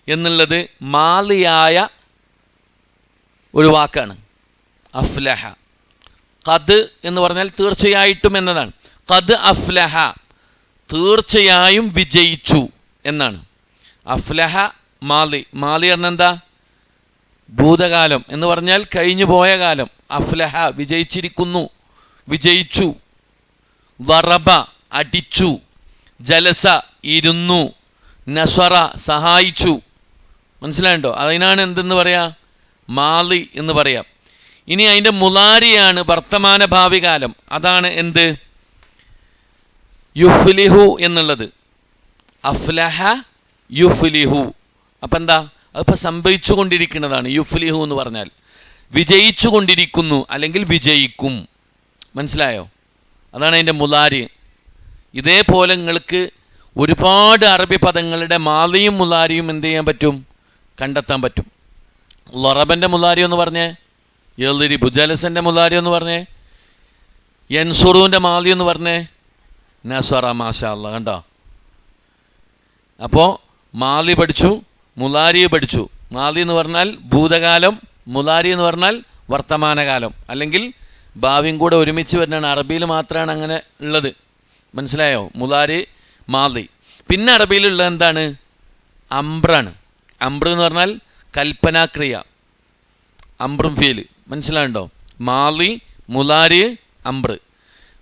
എന്നുള്ളത് മാലിയായ ഒരു വാക്കാണ്. അഫ്ലഹ, ഖദ് എന്ന് പറഞ്ഞാൽ തീർച്ചയായിട്ടും എന്നതാണ്. ഖദ് അഫ്ലഹ, തീർച്ചയായും വിജയിച്ചു എന്നാണ്. അഫ്ലഹ മാലി. മാലി പറഞ്ഞെന്താ? ഭൂതകാലം എന്ന് പറഞ്ഞാൽ കഴിഞ്ഞു പോയ കാലം. അഫ്ലഹ വിജയിച്ചിരിക്കുന്നു, വിജയിച്ചു. വറബ അടിച്ചു. ജലസ ഇരുന്നു. നസ്വറ സഹായിച്ചു. മനസ്സിലായോ? അതിനാണ് എന്തെന്ന് പറയാ? മാലി എന്ന് പറയാം. ഇനി അതിൻ്റെ മുലാരിയാണ് വർത്തമാന ഭാവി കാലം. അതാണ് എന്ത്? യുഫ്ലിഹു എന്നുള്ളത്. അഫ്ലഹ യുഫ്ലിഹു. അപ്പം എന്താ? അതിപ്പോൾ സംഭവിച്ചു കൊണ്ടിരിക്കുന്നതാണ്. യുഫ്ലിഹു എന്ന് പറഞ്ഞാൽ വിജയിച്ചു കൊണ്ടിരിക്കുന്നു അല്ലെങ്കിൽ വിജയിക്കും. മനസ്സിലായോ? അതാണ് അതിൻ്റെ മുലാരി. ഇതേപോലെ നിങ്ങൾക്ക് ഒരുപാട് അറബി പദങ്ങളുടെ മാലിയും മുലാരിയും എന്ത് ചെയ്യാൻ പറ്റും? കണ്ടെത്താൻ പറ്റും. ലറബൻ്റെ മുലാരി എന്ന് പറഞ്ഞേ, യളിരിബു. ജലസൻ്റെ മുലാരി എന്ന് പറഞ്ഞേ, യൻസുറുവിൻ്റെ മാലി എന്ന് പറഞ്ഞേ, നസ്വറ. മാഷാ അല്ലാഹ്. കണ്ടോ? അപ്പോൾ മാലി പഠിച്ചു, മുലാരി പഠിച്ചു. മാലി എന്ന് പറഞ്ഞാൽ ഭൂതകാലം, മുലാരി എന്ന് പറഞ്ഞാൽ വർത്തമാനകാലം അല്ലെങ്കിൽ ഭാവിയും കൂടെ ഒരുമിച്ച് വരുന്നതാണ്. അറബിയിൽ മാത്രമാണ് അങ്ങനെ ഉള്ളത്. മനസ്സിലായോ? മുലാരി, മാലി. പിന്നെ അറബിയിലുള്ളത് എന്താണ്? അംബ്രാണ്. അംബ്ര എന്ന് പറഞ്ഞാൽ കൽപ്പനാക്രിയ, അംബ്രും ഫീല്. മനസ്സിലാവുണ്ടോ? മാലി, മുലാരി, അംബ്ര.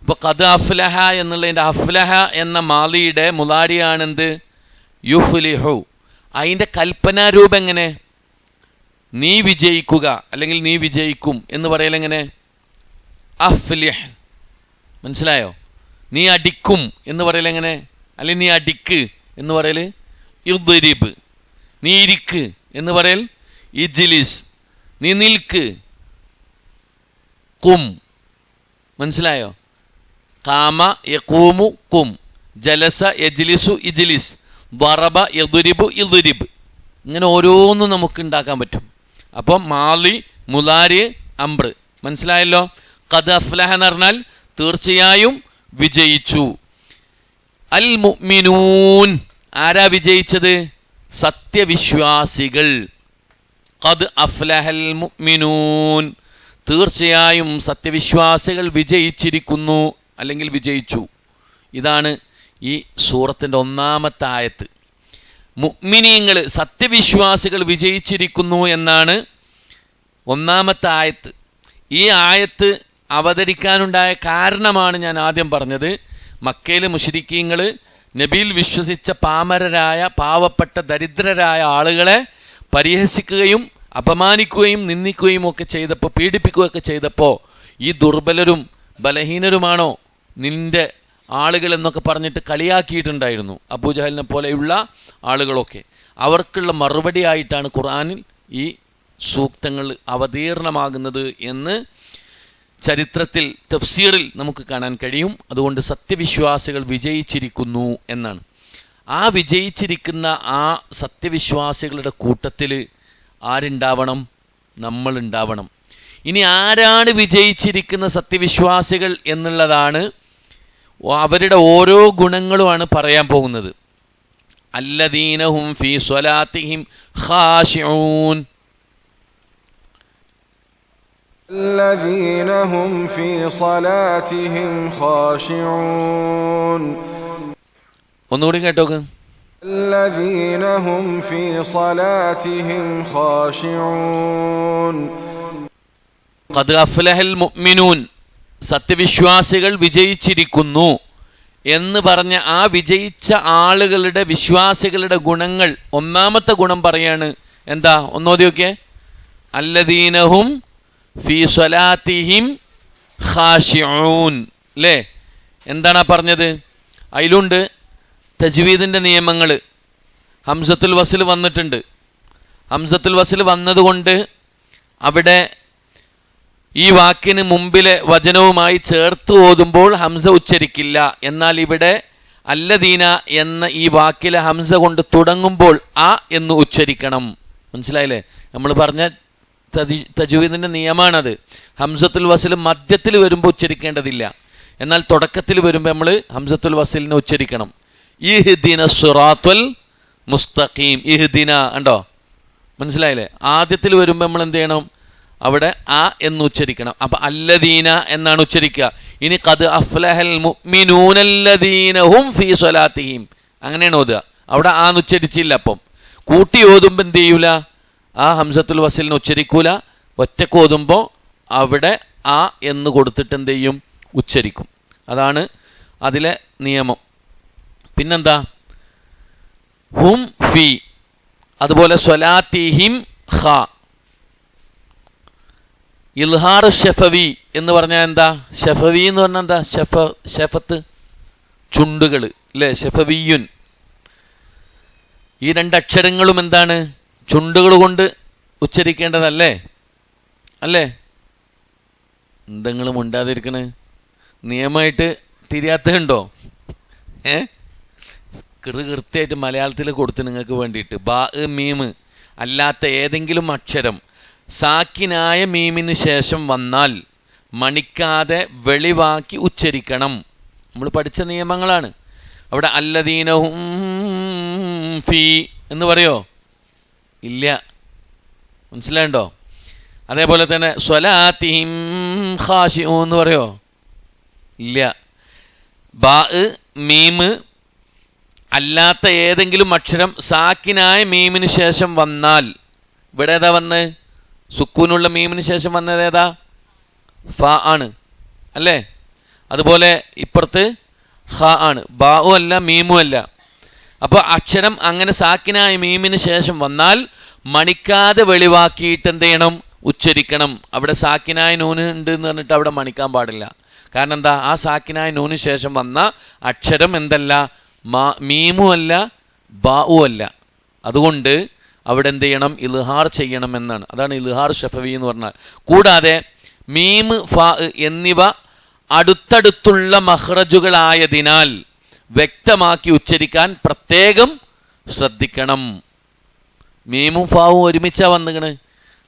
ഇപ്പോൾ ഖദ് അഫ്ലഹ എന്നുള്ളതിൻ്റെ അഫ്ലഹ എന്ന മാലിയുടെ മുലാരിയാണെന്ത്? യുഫ്ലിഹു. അതിൻ്റെ കൽപ്പനാരൂപം എങ്ങനെ? നീ വിജയിക്കുക അല്ലെങ്കിൽ നീ വിജയിക്കും എന്ന് പറയലെങ്ങനെ? അഫ്ലിഹ്. മനസ്സിലായോ? നീ അടിക്കും എന്ന് പറയലെങ്ങനെ? അല്ലെങ്കിൽ നീ അടിക്ക് എന്ന് പറയൽ ഇദ്രിബ്. നീ ഇരിക്ക് എന്ന് പറയൽ ഇജ്ലിസ്. നീ നിൽക്ക് കും. മനസ്സിലായോ? കാമ യഖൂമു കും. ജലസ യജ്ലിസു ഇജ്ലിസ്. ദറബ യദ്രിബു ഇദ്രിബ്. ഇങ്ങനെ ഓരോന്നും നമുക്ക് ഉണ്ടാക്കാൻ പറ്റും. അപ്പം മാലി, മുലാരി, അംബ്ര. മനസ്സിലായല്ലോ? ഖദ് അഫ്ലഹ എന്ന് പറഞ്ഞാൽ തീർച്ചയായും വിജയിച്ചു. അൽ മുഅ്മിനൂൻ. ആരാ വിജയിച്ചത്? സത്യവിശ്വാസികൾ. ഖദ് അഫ്ലഹൽ മുഅ്മിനൂൻ. തീർച്ചയായും സത്യവിശ്വാസികൾ വിജയിച്ചിരിക്കുന്നു അല്ലെങ്കിൽ വിജയിച്ചു. ഇതാണ് ഈ സൂറത്തിൻ്റെ 1-ാമത്തെ ആയത്ത്. മുഅ്മിനീങ്ങൾ, സത്യവിശ്വാസികൾ വിജയിച്ചിരിക്കുന്നു എന്നാണ് 1-ാമത്തെ ആയത്ത്. ഈ ആയത്ത് അവതരിക്കാനുണ്ടായ കാരണമാണ് ഞാൻ ആദ്യം പറഞ്ഞത്. മക്കയിലെ മുശ്രിക്കീങ്ങൾ നബിയിൽ വിശ്വസിച്ച പാമരരായ, പാവപ്പെട്ട, ദരിദ്രരായ ആളുകളെ പരിഹസിക്കുകയും അപമാനിക്കുകയും നിന്ദിക്കുകയും ഒക്കെ ചെയ്തപ്പോൾ, പീഡിപ്പിക്കുകയൊക്കെ ചെയ്തപ്പോൾ, ഈ ദുർബലരും ബലഹീനരുമാണോ നിന്റെ ആളുകൾ എന്നൊക്കെ പറഞ്ഞിട്ട് കളിയാക്കിയിട്ടുണ്ടായിരുന്നു അബൂജഹലിനെ പോലെയുള്ള ആളുകളൊക്കെ. അവർക്കുള്ള മറുപടിയായിട്ടാണ് ഖുർആനിൽ ഈ സൂക്തങ്ങൾ അവതീർണമാകുന്നത് എന്ന് ചരിത്രത്തിൽ, തഫ്സീറിൽ നമുക്ക് കാണാൻ കഴിയും. അതുകൊണ്ട് സത്യവിശ്വാസികൾ വിജയിച്ചിരിക്കുന്നു എന്നാണ്. ആ വിജയിച്ചിരിക്കുന്ന ആ സത്യവിശ്വാസികളുടെ കൂട്ടത്തിൽ ആരുണ്ടാവണം? നമ്മളുണ്ടാവണം. ഇനി ആരാണ് വിജയിച്ചിരിക്കുന്ന സത്യവിശ്വാസികൾ എന്നുള്ളതാണ്, അവരുടെ ഓരോ ഗുണങ്ങളുമാണ് പറയാൻ പോകുന്നത്. അല്ലദീന ഹും ഫീ സ്വലാത്തിഹിം ഖാശിഊൻ.
الذين هم في صلاتهم خاشعون.
ഒന്നുകൂടി കേട്ടോക്ക്.
الذين هم في صلاتهم خاشعون.
ഖദ് അഫ്ലഹൽ മുഅ്മിനൂൻ. സത്യവിശ്വാസികൾ വിജയിച്ചിരിക്കുന്നു എന്ന് പറഞ്ഞ ആ വിജയിച്ച ആളുകളുടെ, വിശ്വാസികളുടെ ഗുണങ്ങൾ 1-ാമത്തെ ഗുണം പറയാണ്. എന്താ? ഒന്നോദിയൊക്കെ. അല്ലദീനഹും ഫീ സ്വലാത്തിഹിം ഖാശിഊൻ. അല്ലേ? എന്താണ് പറഞ്ഞത്? അതിലുണ്ട് തജ്വീദിൻ്റെ നിയമങ്ങൾ. ഹംസത്തുൽ വസ്ൽ വന്നിട്ടുണ്ട്. ഹംസത്തുൽ വസ്ൽ വന്നതുകൊണ്ട് അവിടെ ഈ വാക്കിന് മുമ്പിലെ വചനവുമായി ചേർത്ത് ഓതുമ്പോൾ ഹംസ ഉച്ചരിക്കില്ല. എന്നാൽ ഇവിടെ അല്ലദീന എന്ന ഈ വാക്കിലെ ഹംസ കൊണ്ട് തുടങ്ങുമ്പോൾ ആ എന്ന് ഉച്ചരിക്കണം. മനസ്സിലായില്ലേ? നമ്മൾ പറഞ്ഞ തജ്വീദിൻ്റെ നിയമാണത്. ഹംസത്തുൽ വസ്ൽ മധ്യത്തിൽ വരുമ്പോൾ ഉച്ചരിക്കേണ്ടതില്ല. എന്നാൽ തുടക്കത്തിൽ വരുമ്പോൾ നമ്മൾ ഹംസത്തുൽ വസ്ലിനെ ഉച്ചരിക്കണം. ഇഹ്ദിന സിറാത്തുൽ മുസ്തഖീം. ഇഹ്ദിന ഉണ്ടോ? മനസ്സിലായില്ലേ? ആദ്യത്തിൽ വരുമ്പോൾ നമ്മൾ എന്ത് ചെയ്യണം? അവിടെ ആ എന്ന് ഉച്ചരിക്കണം. അപ്പൊ അല്ലദീന എന്നാണ് ഉച്ചരിക്കുക. ഇനി ഖദ് അഫ്ലഹൽ മുഅ്മിനൂനല്ലദീന ഹും ഫീ സ്വലാത്തിഹിം അങ്ങനെയാണ് ഓതുക. അവിടെ ആ എന്ന് ഉച്ചരിച്ചില്ല. അപ്പം കൂട്ടി ഓതുമ്പോൾ എന്ത് ചെയ്യൂല? ആ ഹംസത്തുൽ വസ്ലിനെ ഉച്ചരിക്കൂല. ഒറ്റക്ക് ഓതുമ്പോൾ അവിടെ ആ എന്ന് കൊടുത്തിട്ട് എന്ത് ചെയ്യും? ഉച്ചരിക്കും. അതാണ് അതിലെ നിയമം. പിന്നെന്താ? ഹും ഫി, അതുപോലെ സ്വലാത്തിഹിം ഖ. ഇൽഹാർ ഷഫവി എന്ന് പറഞ്ഞാൽ എന്താ? ഷഫവി എന്ന് പറഞ്ഞാൽ എന്താ? ഷഫത്ത് ചുണ്ടുകൾ അല്ലേ? ഷഫവിയുൻ. ഈ രണ്ടക്ഷരങ്ങളും എന്താണ്? ചുണ്ടുകൾ കൊണ്ട് ഉച്ചരിക്കേണ്ടതല്ലേ? അല്ലേ? എന്തെങ്കിലും ഉണ്ടാതിരിക്കണേ? നിയമമായിട്ട് തിരിയാത്തുണ്ടോ? കൃത്യമായിട്ട് മലയാളത്തിൽ കൊടുത്ത് നിങ്ങൾക്ക് വേണ്ടിയിട്ട് ബാ മീമ് അല്ലാത്ത ഏതെങ്കിലും അക്ഷരം സാക്കിനായ മീമിന് ശേഷം വന്നാൽ മണിക്കാതെ വെളിവാക്കി ഉച്ചരിക്കണം. നമ്മൾ പഠിച്ച നിയമങ്ങളാണ്. അവിടെ അല്ലദീനഹും ഫീ എന്ന് പറയോ? ഇല്ല. മനസ്സിലായോ? അതേപോലെ തന്നെ സ്വലാത്തിഹിം ഖാശിഊൻ എന്ന് പറയോ? ഇല്ല. ബാ മീമ് അല്ലാത്ത ഏതെങ്കിലും അക്ഷരം സാക്കിനായ മീമിന് ശേഷം വന്നാൽ, ഇവിടെ ഏതാ വന്ന്? സുക്കൂനുള്ള മീമിന് ശേഷം വന്നത് ഏതാ? ഫ ആണ് അല്ലേ? അതുപോലെ ഇപ്പുറത്ത് ഹ ആണ്. ബാഉ അല്ല, മീമും അല്ല. അപ്പോൾ അക്ഷരം അങ്ങനെ സാക്കിനായ മീമിന് ശേഷം വന്നാൽ മണിക്കാതെ വെളിവാക്കിയിട്ട് എന്ത് ചെയ്യണം? ഉച്ചരിക്കണം. അവിടെ സാക്കിനായ നൂന് ഉണ്ട് എന്ന് പറഞ്ഞിട്ട് അവിടെ മണിക്കാൻ പാടില്ല. കാരണം എന്താ? ആ സാക്കിനായ നൂന് ശേഷം വന്ന അക്ഷരം എന്തല്ല? മീമും അല്ല, ബാഉ അല്ല. അതുകൊണ്ട് അവിടെ എന്ത് ചെയ്യണം? ഇൽഹാർ ചെയ്യണം എന്നാണ്. അതാണ് ഇൽഹാർ ഷഫവി എന്ന് പറഞ്ഞാൽ. കൂടാതെ മീം, ഫ എന്നിവ അടുത്തടുത്തുള്ള മഖ്റജുകളായതിനാൽ വ്യക്തമാക്കി ഉച്ചരിക്കാൻ പ്രത്യേകം ശ്രദ്ധിക്കണം. മീമും ഫാവും ഒരുമിച്ചാ വന്നിക്കണ്.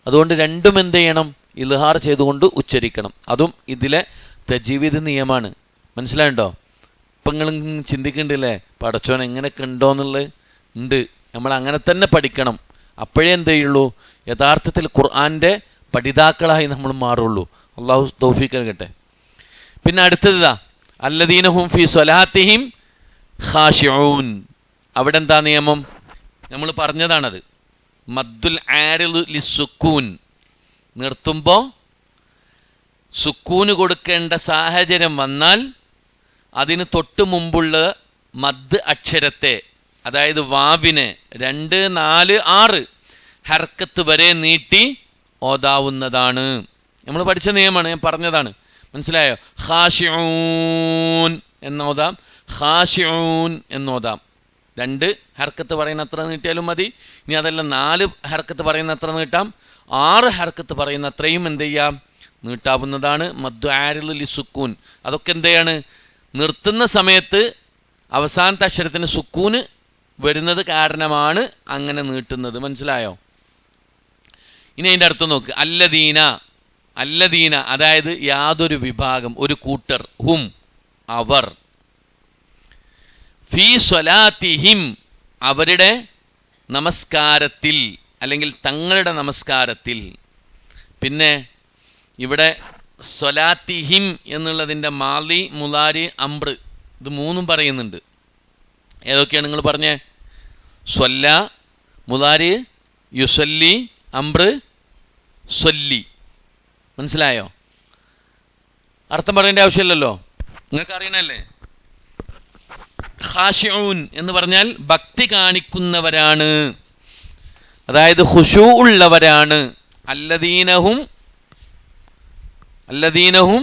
അതുകൊണ്ട് രണ്ടും എന്ത് ചെയ്യണം? ഇൽഹാർ ചെയ്തുകൊണ്ട് ഉച്ചരിക്കണം. അതും ഇതിലെ തജ്വീദ് നിയമമാണ്. മനസ്സിലായുണ്ടോ? ഇപ്പം നിങ്ങൾ ചിന്തിക്കണ്ടില്ലേ, പടച്ചോൻ എങ്ങനെയൊക്കെ ഉണ്ടോയെന്നുള്ളത്? ഉണ്ട്. നമ്മൾ അങ്ങനെ തന്നെ പഠിക്കണം. അപ്പോഴേ എന്ത് ചെയ്യുള്ളൂ? യഥാർത്ഥത്തിൽ ഖുർആൻ്റെ പഠിതാക്കളായി നമ്മൾ മാറുള്ളൂ. അള്ളാഹു തൗഫീഖ് നൽകട്ടെ. പിന്നെ അടുത്തതാ അല്ലദീന ഹും ഫീ സ്വലാത്തിഹിം ഖാശിഊൻ. അവിടെ എന്താ നിയമം? നമ്മൾ പറഞ്ഞതാണത്. മദ്ദുൽ ആരിദ് ലിസ്സുക്കൂൻ. നിർത്തുമ്പോൾ സുക്കൂന് കൊടുക്കേണ്ട സാഹചര്യം വന്നാൽ അതിന് തൊട്ട് മുമ്പുള്ള മദ് അക്ഷരത്തെ, അതായത് വാവിനെ 2, 4, 6 ഹർക്കത്ത് വരെ നീട്ടി ഓതാവുന്നതാണ്. നമ്മൾ പഠിച്ച നിയമമാണ്, ഞാൻ പറഞ്ഞതാണ്. മനസ്സിലായോ? ഖാശിഊൻ എന്നോതാം, ഖാശിഊൻ എന്നോതാം. 2 ഹർക്കത്ത് പറയുന്ന അത്ര നീട്ടിയാലും മതി. ഇനി അതല്ല 4 ഹർക്കത്ത് പറയുന്ന അത്ര നീട്ടാം. 6 ഹർക്കത്ത് പറയുന്ന അത്രയും എന്ത് ചെയ്യാം? നീട്ടാവുന്നതാണ്. മദ്ദു ആരിദ് ലിസ്സുക്കൂൻ. അതൊക്കെ എന്തെയാണ്? നിർത്തുന്ന സമയത്ത് അവസാനത്തെ അക്ഷരത്തിന് സുക്കൂന് വരുന്നത് കാരണമാണ് അങ്ങനെ നീട്ടുന്നത്. മനസ്സിലായോ? ഇനി അതിൻ്റെ അർത്ഥം നോക്ക്. അല്ലദീന, അല്ലദീന അതായത് യാതൊരു വിഭാഗം, ഒരു കൂട്ടർ, ഹും അവർ, ഫീ സ്വലാത്തിഹിം അവരുടെ നമസ്കാരത്തിൽ അല്ലെങ്കിൽ തങ്ങളുടെ നമസ്കാരത്തിൽ. പിന്നെ ഇവിടെ സ്വലാത്തിഹിം എന്നുള്ളതിൻ്റെ മാലി, മുലാരി, അംറ് ഇത് 3 പറയുന്നുണ്ട്. ഏതൊക്കെയാണ് നിങ്ങൾ പറഞ്ഞേ? സ്വല്ല, മുലാരി, യുസല്ലി, അംറ്, സ്വല്ലി. മനസ്സിലായോ? അർത്ഥം പറയേണ്ട ആവശ്യമില്ലല്ലോ, നിങ്ങൾക്ക് അറിയണല്ലേ. ഖാശിഊൻ എന്ന് പറഞ്ഞാൽ ഭക്തി കാണിക്കുന്നവരാണ്, അതായത് ഖുശൂ ഉള്ളവരാണ്. അല്ലദീനഹും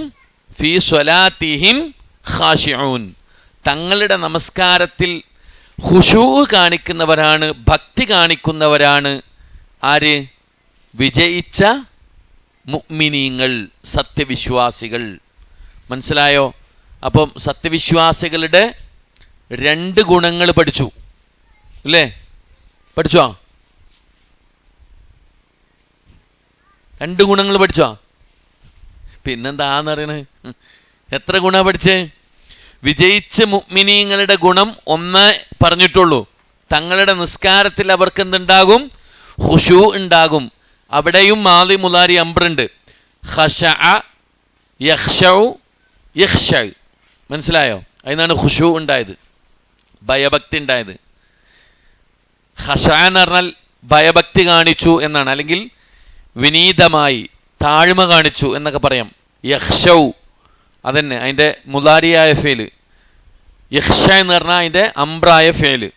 ഫീ സ്വലാത്തിഹിം ഖാശിഊൻ. തങ്ങളുടെ നമസ്കാരത്തിൽ ഖുശൂ കാണിക്കുന്നവരാണ്, ഭക്തി കാണിക്കുന്നവരാണ് ആര്? വിജയിച്ച മുഅ്മിനീങ്ങൾ, സത്യവിശ്വാസികൾ. മനസ്സിലായോ? അപ്പം സത്യവിശ്വാസികളുടെ 2 ഗുണങ്ങൾ പഠിച്ചു അല്ലേ? പഠിച്ചോ? 2 ഗുണങ്ങൾ പഠിച്ചോ? പിന്നെന്താന്ന് പറയണേ? എത്ര ഗുണ പഠിച്ചേ? വിജയിച്ച മുഅ്മിനീങ്ങളുടെ ഗുണം 1 പറഞ്ഞിട്ടുള്ളൂ. തങ്ങളുടെ നിസ്കാരത്തിൽ അവർക്ക് എന്തുണ്ടാകും? ഖുശൂ ഉണ്ടാകും. അവിടെയും മാദി മുലാരി അംറുണ്ട്. ഖശഅ യഖ്ശഉ യഖ്ശഅ. മനസ്സിലായോ? അതിനാണ് ഖുശൂ ഉണ്ടായത്, ഭയഭക്തി ഉണ്ടായത്. ഖശഅ എന്ന് പറഞ്ഞാൽ ഭയഭക്തി കാണിച്ചു എന്നാണ്, അല്ലെങ്കിൽ വിനീതമായി താഴ്മ കാണിച്ചു എന്നൊക്കെ പറയാം. യഖ്ശഉ അതന്നെ അതിൻ്റെ മുലാരിയായ ഫേല്. യഖ്ശ എന്ന് പറഞ്ഞാൽ അതിൻ്റെ അംറായ ഫേല്,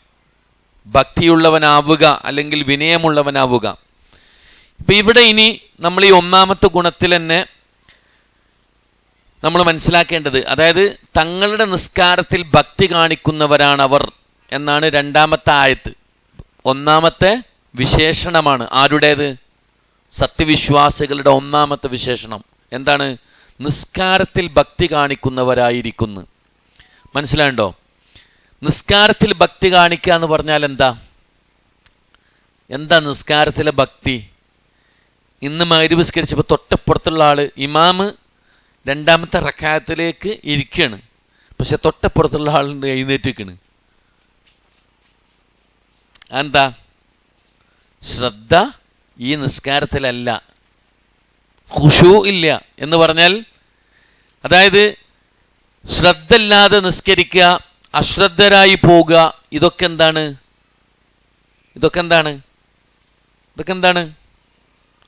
ഭക്തിയുള്ളവനാവുക അല്ലെങ്കിൽ വിനയമുള്ളവനാവുക. ഇപ്പം ഇവിടെ ഇനി നമ്മൾ ഈ 1ാമത്തെ ഗുണത്തിൽ തന്നെ നമ്മൾ മനസ്സിലാക്കേണ്ടത്, അതായത് തങ്ങളുടെ നിസ്കാരത്തിൽ ഭക്തി കാണിക്കുന്നവരാണവർ എന്നാണ് 2ാമത്തെ ആയത്ത്. 1ാമത്തെ വിശേഷണമാണ് ആരുടേത്? സത്യവിശ്വാസികളുടെ 1ാമത്തെ വിശേഷണം എന്താണ്? നിസ്കാരത്തിൽ ഭക്തി കാണിക്കുന്നവരായിരിക്കുന്നു. മനസ്സിലാണ്ടോ? നിസ്കാരത്തിൽ ഭക്തി കാണിക്കുക എന്ന് പറഞ്ഞാൽ എന്താ? നിസ്കാരത്തിലെ ഭക്തി? ഇന്ന് മഗ്‌രിബ് നിസ്കരിച്ചപ്പോൾ തൊട്ടപ്പുറത്തുള്ള ആള് ഇമാമ് 2ാമത്തെ റക്അത്തിലേക്ക് ഇരിക്കുകയാണ്, പക്ഷെ തൊട്ടപ്പുറത്തുള്ള ആളുണ്ട് എഴുന്നേറ്റിരിക്കണ്. എന്താ? ശ്രദ്ധ ഈ നിസ്കാരത്തിലല്ല, ഖുശൂ ഇല്ല എന്ന് പറഞ്ഞാൽ, അതായത് ശ്രദ്ധയില്ലാതെ നിസ്കരിക്കുക, അശ്രദ്ധരായി പോവുക, ഇതൊക്കെ എന്താണ്?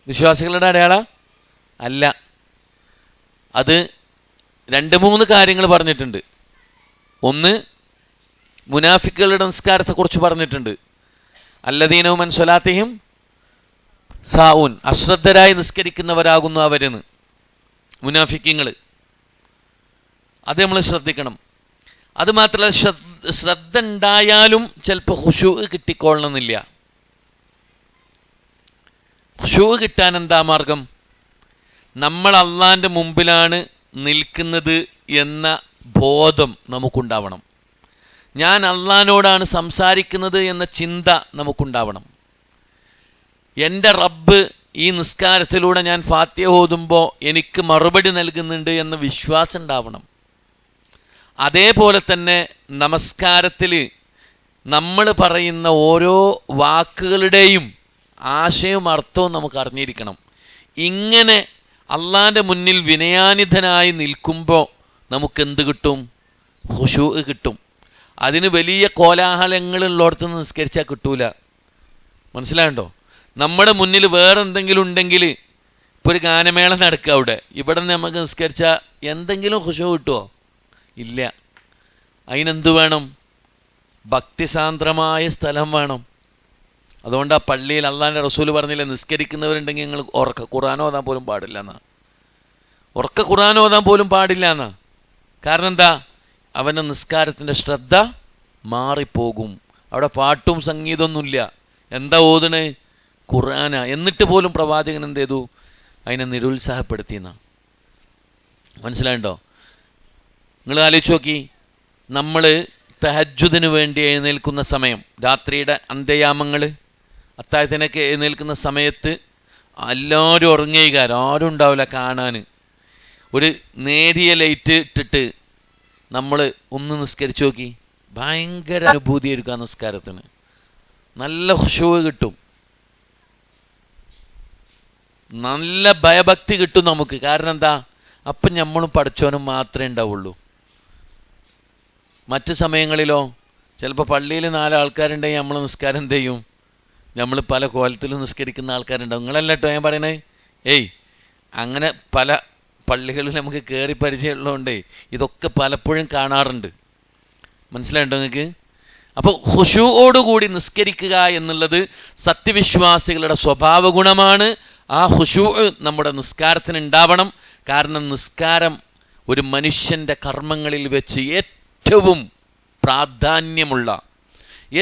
വിശ്വാസികളുടെ അടയാള അല്ല. അത് 2-3 കാര്യങ്ങൾ പറഞ്ഞിട്ടുണ്ട്. ഒന്ന്, മുനാഫിക്കുകളുടെ നിസ്കാരത്തെക്കുറിച്ച് പറഞ്ഞിട്ടുണ്ട്. അല്ലദീനഹും അൻ സ്വലാത്തിഹിം സാഊൻ, അശ്രദ്ധരായി നിസ്കരിക്കുന്നവരാകുന്നു അവരെന്ന്, മുനാഫിക്കുകൾ. അത് നമ്മൾ ശ്രദ്ധിക്കണം. അത് മാത്രമല്ല, ശ്രദ്ധ ഉണ്ടായാലും ചിലപ്പോൾ ഖുശൂ കിട്ടിക്കൊള്ളണമെന്നില്ല. ഖുശൂ കിട്ടാൻ എന്താ മാർഗം? നമ്മൾ അള്ളാന്റെ മുമ്പിലാണ് നിൽക്കുന്നത് എന്ന ബോധം നമുക്കുണ്ടാവണം. ഞാൻ അള്ളാനോടാണ് സംസാരിക്കുന്നത് എന്ന ചിന്ത നമുക്കുണ്ടാവണം. എൻ്റെ റബ്ബ് ഈ നിസ്കാരത്തിലൂടെ ഞാൻ ഫാത്തിഹ ഓതുമ്പോൾ എനിക്ക് മറുപടി നൽകുന്നുണ്ട് എന്ന വിശ്വാസം ഉണ്ടാവണം. അതേപോലെ തന്നെ നമസ്കാരത്തിൽ നമ്മൾ പറയുന്ന ഓരോ വാക്കുകളുടെയും ആശയവും അർത്ഥവും നമുക്ക് അറിഞ്ഞിരിക്കണം. ഇങ്ങനെ അള്ളാന്റെ മുന്നിൽ വിനയാനിധനായി നിൽക്കുമ്പോൾ നമുക്കെന്ത് കിട്ടും? ഖുശൂ കിട്ടും. അതിന് വലിയ കോലാഹലങ്ങളുള്ളിടത്ത് നിസ്കരിച്ചാൽ കിട്ടൂല. മനസ്സിലാണ്ടോ? നമ്മുടെ മുന്നിൽ വേറെ എന്തെങ്കിലും ഉണ്ടെങ്കിൽ, ഇപ്പോൾ ഒരു ഗാനമേള നടക്കുക, ഇവിടെ നമുക്ക് നിസ്കരിച്ചാൽ എന്തെങ്കിലും ഖുശൂ കിട്ടുമോ? ഇല്ല. അതിനെന്ത് വേണം? ഭക്തിസാന്ദ്രമായ സ്ഥലം വേണം. അതുകൊണ്ട് ആ പള്ളിയിൽ അള്ളാന്റെ റസൂൽ പറഞ്ഞില്ല, നിസ്കരിക്കുന്നവരുണ്ടെങ്കിൽ നിങ്ങൾ ഉറക്ക ഖുർആൻ ഓതാൻ പോലും പാടില്ല എന്നാ. ഖുർആൻ ഓതാൻ പോലും പാടില്ല എന്നാ. കാരണം എന്താ? അവൻ്റെ നിസ്കാരത്തിൻ്റെ ശ്രദ്ധ മാറിപ്പോകും. അവിടെ പാട്ടും സംഗീതമൊന്നുമില്ല. എന്താ ഓതണേ? ഖുർആന. എന്നിട്ട് പോലും പ്രവാചകൻ എന്ത് ചെയ്തു? അതിനെ നിരുത്സാഹപ്പെടുത്തിയെന്ന. മനസ്സിലായിട്ടോ? നിങ്ങൾ ആലോചിച്ച് നോക്കി, നമ്മൾ തഹജ്ജുദിന് വേണ്ടി എഴുന്നേൽക്കുന്ന സമയം, രാത്രിയുടെ അന്ത്യയാമങ്ങൾ, അത്താഴത്തിനൊക്കെ എഴുന്നേൽക്കുന്ന സമയത്ത് എല്ലാവരും ഉറങ്ങിയേക്കാരും, ആരും ഉണ്ടാവില്ല കാണാൻ. ഒരു നേരിയ ലൈറ്റ് ഇട്ടിട്ട് നമ്മൾ ഒന്ന് നിസ്കരിച്ച് നോക്കി, ഭയങ്കര അനുഭൂതിയായിരിക്കും ആ നിസ്കാരത്തിന്. നല്ല ഖുശൂ കിട്ടും, നല്ല ഭയഭക്തി കിട്ടും നമുക്ക്. കാരണം എന്താ? അപ്പം നമ്മളും പഠിച്ചവനും മാത്രമേ ഉണ്ടാവുള്ളൂ. മറ്റ് സമയങ്ങളിലോ ചിലപ്പോൾ പള്ളിയിൽ 4 ആൾക്കാരുണ്ടെങ്കിൽ നമ്മൾ നിസ്കാരം എന്ത് ചെയ്യും? നമ്മൾ പല കോലത്തിലും നിസ്കരിക്കുന്ന ആൾക്കാരുണ്ടാവും. നിങ്ങളല്ല കേട്ടോ ഞാൻ പറയണേ. അങ്ങനെ പല പള്ളികളിൽ നമുക്ക് കയറി പരിചയമുള്ളതുകൊണ്ടേ ഇതൊക്കെ പലപ്പോഴും കാണാറുണ്ട്. മനസ്സിലായിട്ടോ നിങ്ങൾക്ക്? അപ്പോൾ ഖുശൂഓടുകൂടി നിസ്കരിക്കുക എന്നുള്ളത് സത്യവിശ്വാസികളുടെ സ്വഭാവ ഗുണമാണ്. ആ ഖുശൂ നമ്മുടെ നിസ്കാരത്തിന് ഉണ്ടാവണം. കാരണം നിസ്കാരം ഒരു മനുഷ്യൻ്റെ കർമ്മങ്ങളിൽ വെച്ച് ഏറ്റവും പ്രാധാന്യമുള്ള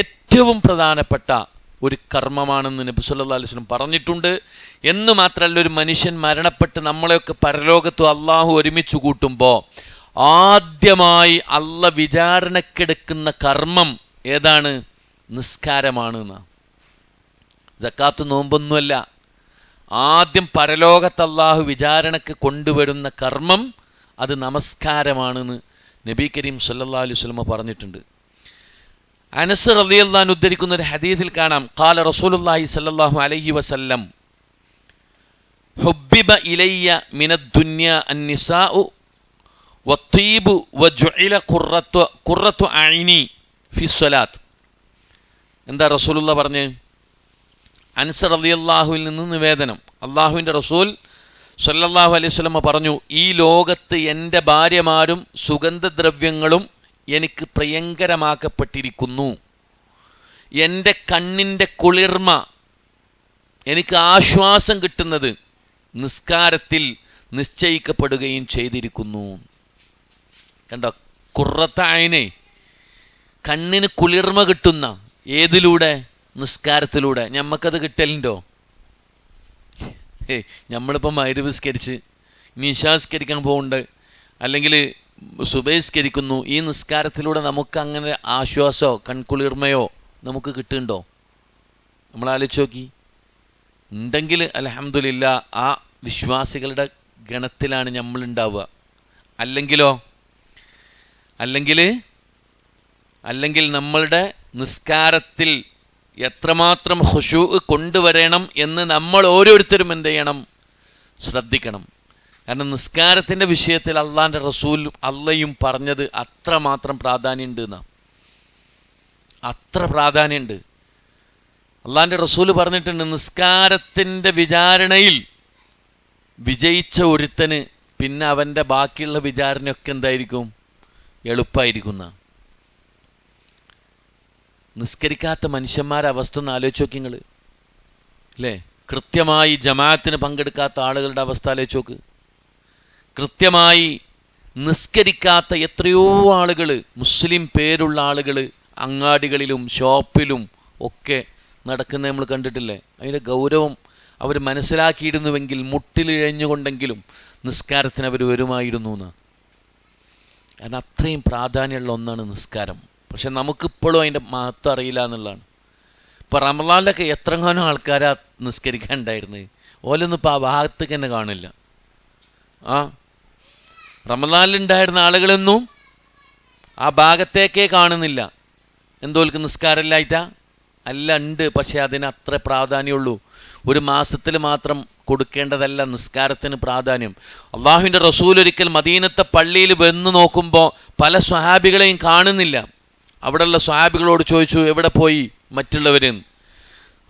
ഏറ്റവും പ്രധാനപ്പെട്ട ഒരു കർമ്മമാണെന്ന് നബി സല്ലല്ലാഹു അലൈഹി വസല്ലം പറഞ്ഞിട്ടുണ്ട്. എന്ന് മാത്രമല്ല, ഒരു മനുഷ്യൻ മരണപ്പെട്ട് നമ്മളെയൊക്കെ പരലോകത്ത് അള്ളാഹു ഒരുമിച്ച് കൂട്ടുമ്പോൾ ആദ്യമായി അള്ള വിചാരണക്കെടുക്കുന്ന കർമ്മം ഏതാണ്? നിസ്കാരമാണ്. സക്കാത്ത് നോമ്പൊന്നുമല്ല. ആദ്യം പരലോകത്ത് അള്ളാഹു വിചാരണക്ക് കൊണ്ടുവരുന്ന കർമ്മം അത് നമസ്കാരമാണെന്ന് നബി കരീം സല്ലല്ലാഹു അലൈഹി വസല്ലം പറഞ്ഞിട്ടുണ്ട്. അനസ് റളിയല്ലാഹു അൻഹു ഉദ്ധരിക്കുന്ന ഒരു ഹദീസിൽ കാണാം, ഖാല റസൂലുള്ളാഹി സല്ലല്ലാഹു അലൈഹി വസല്ലം ഹുബ്ബിബ ഇലയ്യ മിനദ് ദുനിയ അന്നിസാഉ വത്തീബു വജുഇല ഖുറത്തു അയ്നി ഫി സ്വലാത്ത്. എന്താ റസൂലുള്ള പറഞ്ഞ്? അനസ് റളിയല്ലാഹുവിൽ നിന്ന് നിവേദനം, അള്ളാഹുവിൻ്റെ റസൂൽ സല്ലല്ലാഹു അലൈഹി വസല്ലം പറഞ്ഞു, ഈ ലോകത്ത് എൻ്റെ ഭാര്യമാരും സുഗന്ധദ്രവ്യങ്ങളും എനിക്ക് പ്രിയങ്കരമാക്കപ്പെട്ടിരിക്കുന്നു. എൻ്റെ കണ്ണിൻ്റെ കുളിർമ, എനിക്ക് ആശ്വാസം കിട്ടുന്നത് നിസ്കാരത്തിൽ നിശ്ചയിക്കപ്പെടുകയും ചെയ്തിരിക്കുന്നു. കണ്ടോ, ഖുറത്തഅയ്നി, കണ്ണിന് കുളിർമ കിട്ടുന്ന ഏതിലൂടെ? നിസ്കാരത്തിലൂടെ. ഞമ്മക്കത് കിട്ടലുണ്ടോ? നമ്മളിപ്പോൾ മഗ്‌രിബ് നിസ്കരിച്ച് നിശാസ്കരിക്കാൻ പോകുന്നുണ്ട്, അല്ലെങ്കിൽ സുബഹിസ്കരിക്കുന്നു. ഈ നിസ്കാരത്തിലൂടെ നമുക്ക് അങ്ങനെ ആശ്വാസമോ കൺകുളിർമയോ നമുക്ക് കിട്ടുന്നുണ്ടോ? നമ്മൾ ആലോചിച്ച് നോക്കി. ഉണ്ടെങ്കിൽ അൽഹംദുലില്ലാ, ആ വിശ്വാസികളുടെ ഗണത്തിലാണ് നമ്മളുണ്ടാവുക. അല്ലെങ്കിൽ നമ്മളുടെ നിസ്കാരത്തിൽ എത്രമാത്രം ഖുശൂ കൊണ്ടുവരണം എന്ന് നമ്മൾ ഓരോരുത്തരും എന്ത് ചെയ്യണം? ശ്രദ്ധിക്കണം. കാരണം നിസ്കാരത്തിൻ്റെ വിഷയത്തിൽ അള്ളാൻ്റെ റസൂലും അള്ളയും പറഞ്ഞത് അത്രമാത്രം പ്രാധാന്യമുണ്ട് എന്നാണ്. അത്ര പ്രാധാന്യമുണ്ട്. അള്ളാൻ്റെ റസൂല് പറഞ്ഞിട്ടുണ്ട്, നിസ്കാരത്തിൻ്റെ വിചാരണയിൽ വിജയിച്ച ഒരുത്തന് പിന്നെ അവൻ്റെ ബാക്കിയുള്ള വിചാരണയൊക്കെ എന്തായിരിക്കും? എളുപ്പമായിരിക്കും. നിസ്കരിക്കാത്ത മനുഷ്യന്മാരുടെ അവസ്ഥ ഒന്ന് ആലോചിച്ച് നോക്കി നിങ്ങൾ, അല്ലേ? കൃത്യമായി ജമാഅത്തിന് പങ്കെടുക്കാത്ത ആളുകളുടെ അവസ്ഥ ആലോചിച്ച് നോക്ക്. കൃത്യമായി നിസ്കരിക്കാത്ത എത്രയോ ആളുകൾ, മുസ്ലിം പേരുള്ള ആളുകൾ അങ്ങാടികളിലും ഷോപ്പിലും ഒക്കെ നടക്കുന്നത് നമ്മൾ കണ്ടിട്ടില്ലേ? അതിൻ്റെ ഗൗരവം അവർ മനസ്സിലാക്കിയിരുന്നുവെങ്കിൽ മുട്ടിലിഴഞ്ഞുകൊണ്ടെങ്കിലും നിസ്കാരത്തിന് അവർ വരുമായിരുന്നു എന്ന്. കാരണം അത്രയും പ്രാധാന്യമുള്ള ഒന്നാണ് നിസ്കാരം. പക്ഷെ നമുക്കിപ്പോഴും അതിൻ്റെ മഹത്വം അറിയില്ല എന്നുള്ളതാണ്. ഇപ്പോൾ റമളാനിലൊക്കെ എത്രങ്ങാനും ആൾക്കാരാ നിസ്കരിക്കാൻ ഉണ്ടായിരുന്നത്, ഓലൊന്നും ഇപ്പോൾ ആ ഭാഗത്തേക്ക് തന്നെ കാണില്ല. റമളാനിലുണ്ടായിരുന്ന ആളുകളൊന്നും ആ ഭാഗത്തേക്കേ കാണുന്നില്ല. എന്തോൽക്ക് നിസ്കാരമില്ലായിട്ടാ? അല്ല, ഉണ്ട്. പക്ഷെ അതിന് അത്ര പ്രാധാന്യമുള്ളൂ. ഒരു മാസത്തിൽ മാത്രം കൊടുക്കേണ്ടതല്ല നിസ്കാരത്തിന് പ്രാധാന്യം. അള്ളാഹുവിൻ്റെ റസൂൽ ഒരിക്കൽ മദീനത്തെ പള്ളിയിൽ വന്ന് നോക്കുമ്പോൾ പല സ്വഹാബികളെയും കാണുന്നില്ല. അവിടെയുള്ള സ്വഹാബികളോട് ചോദിച്ചു, എവിടെ പോയി മറ്റുള്ളവരെന്ന്?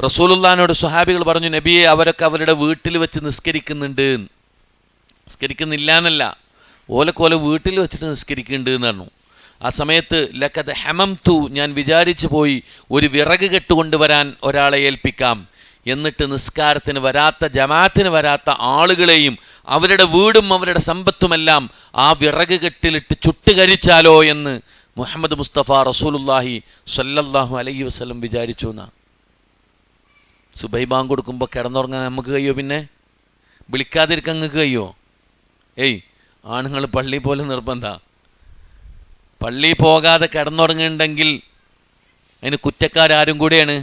റസൂലുള്ളാഹിനോട് സ്വഹാബികൾ പറഞ്ഞു, നബിയെ, അവരൊക്കെ അവരുടെ വീട്ടിൽ വെച്ച് നിസ്കരിക്കുന്നുണ്ട്. നിസ്കരിക്കുന്നില്ല എന്നല്ല, ഓലക്കോല വീട്ടിൽ വെച്ചിട്ട് നിസ്കരിക്കുന്നുണ്ട് എന്ന് പറഞ്ഞു. ആ സമയത്ത് ലഖദ് ഹമംതു, ഞാൻ വിചാരിച്ചു പോയി, ഒരു വിറക് കെട്ടുകൊണ്ടുവരാൻ ഒരാളെ ഏൽപ്പിക്കാം, എന്നിട്ട് നിസ്കാരത്തിന് വരാത്ത, ജമാഅത്തിന് വരാത്ത ആളുകളെയും അവരുടെ വീടും അവരുടെ സമ്പത്തുമെല്ലാം ആ വിറക് കെട്ടിലിട്ട് ചുട്ടുകരിച്ചാലോ എന്ന് മുഹമ്മദ് മുസ്തഫ റസൂലുള്ളാഹി സ്വല്ലല്ലാഹു അലൈഹി വസല്ലം വിചാരിച്ചു എന്നാ. സുബഹി ബാങ്ക് കൊടുക്കുമ്പോൾ കിടന്നുറങ്ങാൻ നമുക്ക് കഴിയോ? പിന്നെ വിളിക്കാതിരിക്കാൻ നിങ്ങൾക്ക് കഴിയോ? ആണുങ്ങൾ പള്ളി പോലെ നിർബന്ധ. പള്ളി പോകാതെ കിടന്നുറങ്ങുന്നുണ്ടെങ്കിൽ അതിന് കുറ്റക്കാരും കൂടെയാണ്,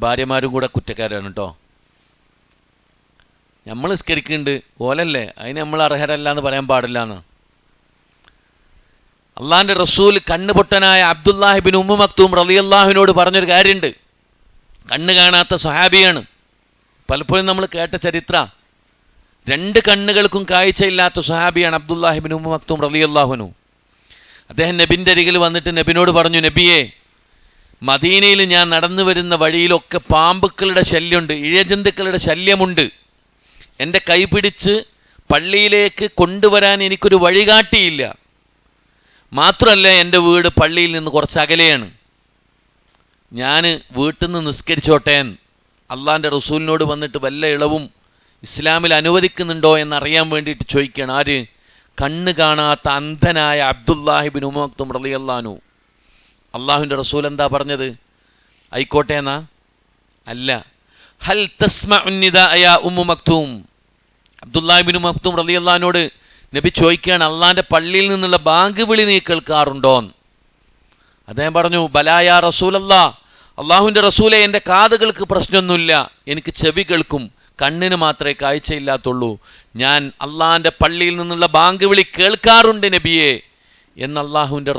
ഭാര്യമാരും കൂടെ കുറ്റക്കാരാണ് കേട്ടോ. നമ്മൾ നിസ്കരിക്കുന്നുണ്ട്, ഓലല്ലേ, അതിന് നമ്മൾ അർഹരല്ല എന്ന് പറയാൻ പാടില്ല എന്ന്. അള്ളാന്റെ റസൂൽ കണ്ണുപൊട്ടനായ അബ്ദുല്ലാഹി ബിൻ ഉമ്മു മക്തൂം റളിയല്ലാഹുവിനോട് പറഞ്ഞൊരു കാര്യമുണ്ട്. കണ്ണ് കാണാത്ത സ്വഹാബിയാണ്. പലപ്പോഴും നമ്മൾ കേട്ട ചരിത്ര. 2 കണ്ണുകൾക്കും കാഴ്ചയില്ലാത്ത സ്വഹാബിയാണ് അബ്ദുല്ലാഹി ബിൻ ഉമ്മു മക്തൂം റളിയല്ലാഹു അൻഹു. അദ്ദേഹം നബിൻ്റെ അരികിൽ വന്നിട്ട് നബിനോട് പറഞ്ഞു, നബിയെ, മദീനയിൽ ഞാൻ നടന്നു വരുന്ന വഴിയിലൊക്കെ പാമ്പുക്കളുടെ ശല്യമുണ്ട്, ഇഴജന്തുക്കളുടെ ശല്യമുണ്ട്. എൻ്റെ കൈ പിടിച്ച് പള്ളിയിലേക്ക് കൊണ്ടുവരാൻ എനിക്കൊരു വഴികാട്ടിയില്ല. മാത്രമല്ല, എൻ്റെ വീട് പള്ളിയിൽ നിന്ന് കുറച്ച് അകലെയാണ്. ഞാൻ വീട്ടിൽ നിന്ന് നിസ്കരിച്ചോട്ടെ. അള്ളാൻ്റെ റസൂലിനോട് വന്നിട്ട് വല്ല ഇളവും ഇസ്ലാമിൽ അനുവദിക്കുന്നുണ്ടോ എന്നറിയാൻ വേണ്ടിയിട്ട് ചോദിക്കുകയാണ്. ആര്? കണ്ണ് കാണാത്ത അന്ധനായ അബ്ദുല്ലാഹി ബിൻ ഉമ്മു മക്തൂം റളിയല്ലാഹു അൻഹു. അള്ളാഹുവിൻ്റെ റസൂൽ എന്താ പറഞ്ഞത്? ആയിക്കോട്ടെ എന്നാ? അല്ല. ഹൽ തസ്മഉ നിദാഅ യാ ഉമ്മു മക്തൂം. അബ്ദുല്ലാഹി ഇബ്നു മക്തൂം റളിയല്ലാഹു അൻഹുവോട് നബി ചോദിക്കുകയാണ്, അള്ളാഹിൻ്റെ പള്ളിയിൽ നിന്നുള്ള ബാങ്ക് വിളി നീ കേൾക്കാറുണ്ടോന്ന്. അദ്ദേഹം പറഞ്ഞു, ബലാ യാ റസൂലല്ലാഹ്, അള്ളാഹുവിൻ്റെ റസൂലെ, എൻ്റെ കാതുകൾക്ക് പ്രശ്നമൊന്നുമില്ല, എനിക്ക് ചെവി കേൾക്കും, കണ്ണിന് മാത്രമേ കാഴ്ചയില്ലാത്തുള്ളൂ. ഞാൻ അള്ളാഹിൻ്റെ പള്ളിയിൽ നിന്നുള്ള ബാങ്ക് വിളി കേൾക്കാറുണ്ട് നബിയെ എന്ന് അള്ളാഹുവിൻ്റെ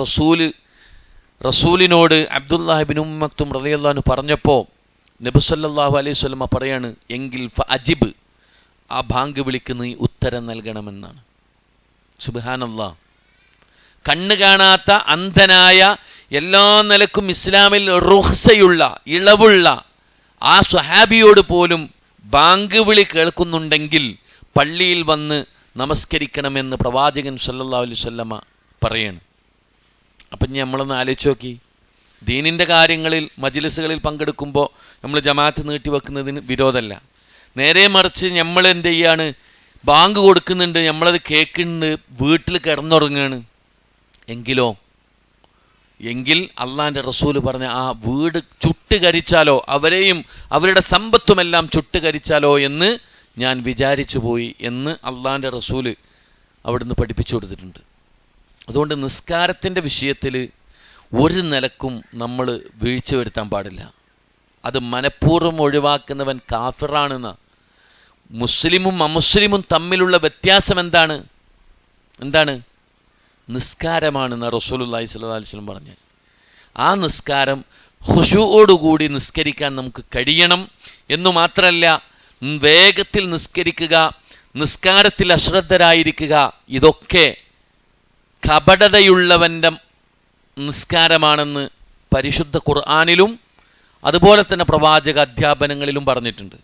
റസൂലിനോട് അബ്ദുല്ലാഹി ഇബ്നു മക്തൂം റളിയല്ലാഹു അൻഹു പറഞ്ഞപ്പോൾ നബി സല്ലല്ലാഹു അലൈഹി വസല്ലമ പറയാണ്, എങ്കിൽ ഫഅജിബ്, ആ ബാങ്ക് വിളിക്ക് നീ ഉത്തരം നൽകണമെന്നാണ്. സുബ്ഹാനല്ലാഹ്. കണ്ണ് കാണാത്ത അന്ധനായ എല്ലാ നിലക്കും ഇസ്ലാമിൽ റുഖ്സയുള്ള ഇളവുള്ള ആ സ്വഹാബിയോട് പോലും ബാങ്ക് വിളി കേൾക്കുന്നുണ്ടെങ്കിൽ പള്ളിയിൽ വന്ന് നമസ്കരിക്കണമെന്ന് പ്രവാചകൻ സല്ലല്ലാഹു അലൈഹി വസല്ലമ പറയാണ്. അപ്പം നമ്മളൊന്ന് ആലോചിച്ച് നോക്കി, ദീനിൻ്റെ കാര്യങ്ങളിൽ മജ്‌ലിസുകളിൽ പങ്കെടുക്കുമ്പോൾ നമ്മൾ ജമാഅത്ത് നീട്ടിവെക്കുന്നതിന് വിരോധമല്ല. നേരെ മറിച്ച് നമ്മൾ എന്ത് ചെയ്യാണ്, ബാങ്ക് കൊടുക്കുന്നുണ്ട്, നമ്മളത് കേൾക്കുന്നുണ്ട്, വീട്ടിൽ കിടന്നുറങ്ങുകയാണ്. എങ്കിൽ അള്ളാഹിൻ്റെ റസൂല് പറഞ്ഞ ആ വീട് ചുട്ടുകരിച്ചാലോ, അവരെയും അവരുടെ സമ്പത്തുമെല്ലാം ചുട്ടുകരിച്ചാലോ എന്ന് ഞാൻ വിചാരിച്ചു പോയി എന്ന് അള്ളാഹിൻ്റെ റസൂല് അവിടുന്ന് പഠിപ്പിച്ചു കൊടുത്തിട്ടുണ്ട്. അതുകൊണ്ട് നിസ്കാരത്തിൻ്റെ വിഷയത്തിൽ ഒരു നിലക്കും നമ്മൾ വീഴ്ച വരുത്താൻ പാടില്ല. അത് മനഃപൂർവ്വം ഒഴിവാക്കുന്നവൻ കാഫിറാണെന്ന്. മുസ്ലിമും അമുസ്ലിമും തമ്മിലുള്ള വ്യത്യാസം എന്താണ്? നിസ്കാരമാണെന്ന് റസൂലുള്ളാഹി സ്വല്ലല്ലാഹു അലൈഹി വസല്ലം പറഞ്ഞു. ആ നിസ്കാരം ഖുശൂഅോടുകൂടി നിസ്കരിക്കാൻ നമുക്ക് കഴിയണം എന്നു മാത്രമല്ല, വേഗത്തിൽ നിസ്കരിക്കുക, നിസ്കാരത്തിൽ അശ്രദ്ധരായിരിക്കുക, ഇതൊക്കെ കപടതയുള്ളവൻ്റെ നിസ്കാരമാണെന്ന് പരിശുദ്ധ ഖുർആനിലും അതുപോലെ തന്നെ പ്രവാചക അധ്യാപനങ്ങളിലും പറഞ്ഞിട്ടുണ്ട്.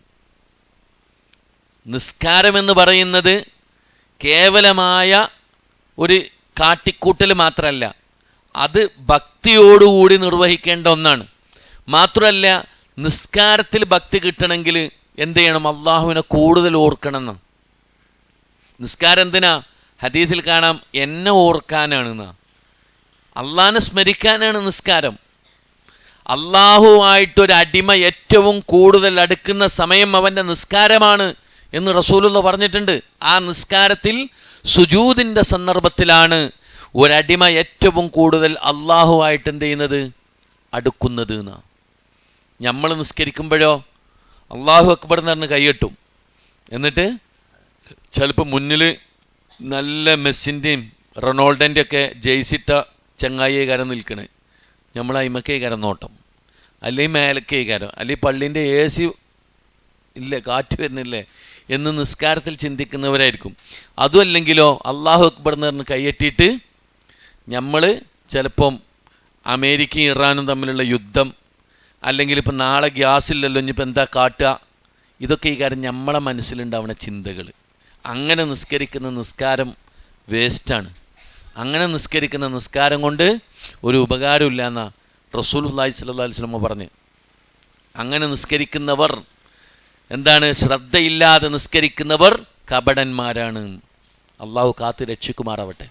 നിസ്കാരമെന്ന് പറയുന്നത് കേവലമായ ഒരു കാട്ടിക്കൂട്ടൽ മാത്രമല്ല, അത് ഭക്തിയോടുകൂടി നിർവഹിക്കേണ്ട ഒന്നാണ്. മാത്രമല്ല, നിസ്കാരത്തിൽ ഭക്തി കിട്ടണമെങ്കിൽ എന്ത് ചെയ്യണം? അള്ളാഹുവിനെ കൂടുതൽ ഓർക്കണം. നിസ്കാരം എന്തിനാ? ഹദീസിൽ കാണാം, എന്നെ ഓർക്കാനാണെന്ന്. അള്ളാഹിനെ സ്മരിക്കാനാണ് നിസ്കാരം. അള്ളാഹുവായിട്ടൊരു അടിമ ഏറ്റവും കൂടുതൽ അടുക്കുന്ന സമയം അവൻ്റെ നിസ്കാരമാണ് എന്ന് റസൂലുള്ളാഹി പറഞ്ഞിട്ടുണ്ട്. ആ നിസ്കാരത്തിൽ സുജൂദിൻ്റെ സന്ദർഭത്തിലാണ് ഒരടിമ ഏറ്റവും കൂടുതൽ അള്ളാഹുവായിട്ട് എന്ത് ചെയ്യുന്നത്? അടുക്കുന്നത് എന്നാ. നമ്മൾ നിസ്കരിക്കുമ്പോഴോ അള്ളാഹു അക്ബർ എന്ന് പറഞ്ഞ് കൈയ്യട്ടും, എന്നിട്ട് ചിലപ്പോൾ മുന്നിൽ നല്ല മെസ്സിൻ്റെയും റൊണാൾഡോൻ്റെ ഒക്കെ ജെയ്സിട്ട ചങ്ങായിയെ കരം നിൽക്കണേ, നമ്മൾ അയിമക്കേ കരം നോട്ടം, അല്ലെങ്കിൽ മേലക്കേ കരം, അല്ലെങ്കിൽ പള്ളീൻ്റെ AC ഇല്ലേ, കാറ്റ് വരുന്നില്ലേ എന്ന് നിസ്കാരത്തിൽ ചിന്തിക്കുന്നവരായിരിക്കും. അതുമല്ലെങ്കിലോ അള്ളാഹു അക്ബർ എന്ന് പറഞ്ഞ് കൈയ്യട്ടിയിട്ട് നമ്മൾ ചിലപ്പം അമേരിക്കയും ഇറാനും തമ്മിലുള്ള യുദ്ധം, അല്ലെങ്കിൽ ഇപ്പം നാളെ ഗ്യാസില്ലല്ലോ ഇനിയിപ്പോൾ എന്താ കാട്ടുക, ഇതൊക്കെ ഈ കാര്യം നമ്മളെ മനസ്സിലുണ്ടാവുന്ന ചിന്തകൾ. അങ്ങനെ നിസ്കരിക്കുന്ന നിസ്കാരം വേസ്റ്റാണ്. അങ്ങനെ നിസ്കരിക്കുന്ന നിസ്കാരം കൊണ്ട് ഒരു ഉപകാരമില്ല എന്നാ റസൂലുള്ളാഹി സ്വല്ലല്ലാഹു അലൈഹി വസല്ലം പറഞ്ഞ്. അങ്ങനെ നിസ്കരിക്കുന്നവർ എന്താണ്? ശ്രദ്ധയില്ലാതെ നിസ്കരിക്കുന്നവർ കപടന്മാരാണ്. അള്ളാഹു കാത്ത് രക്ഷിക്കുമാറാവട്ടെ.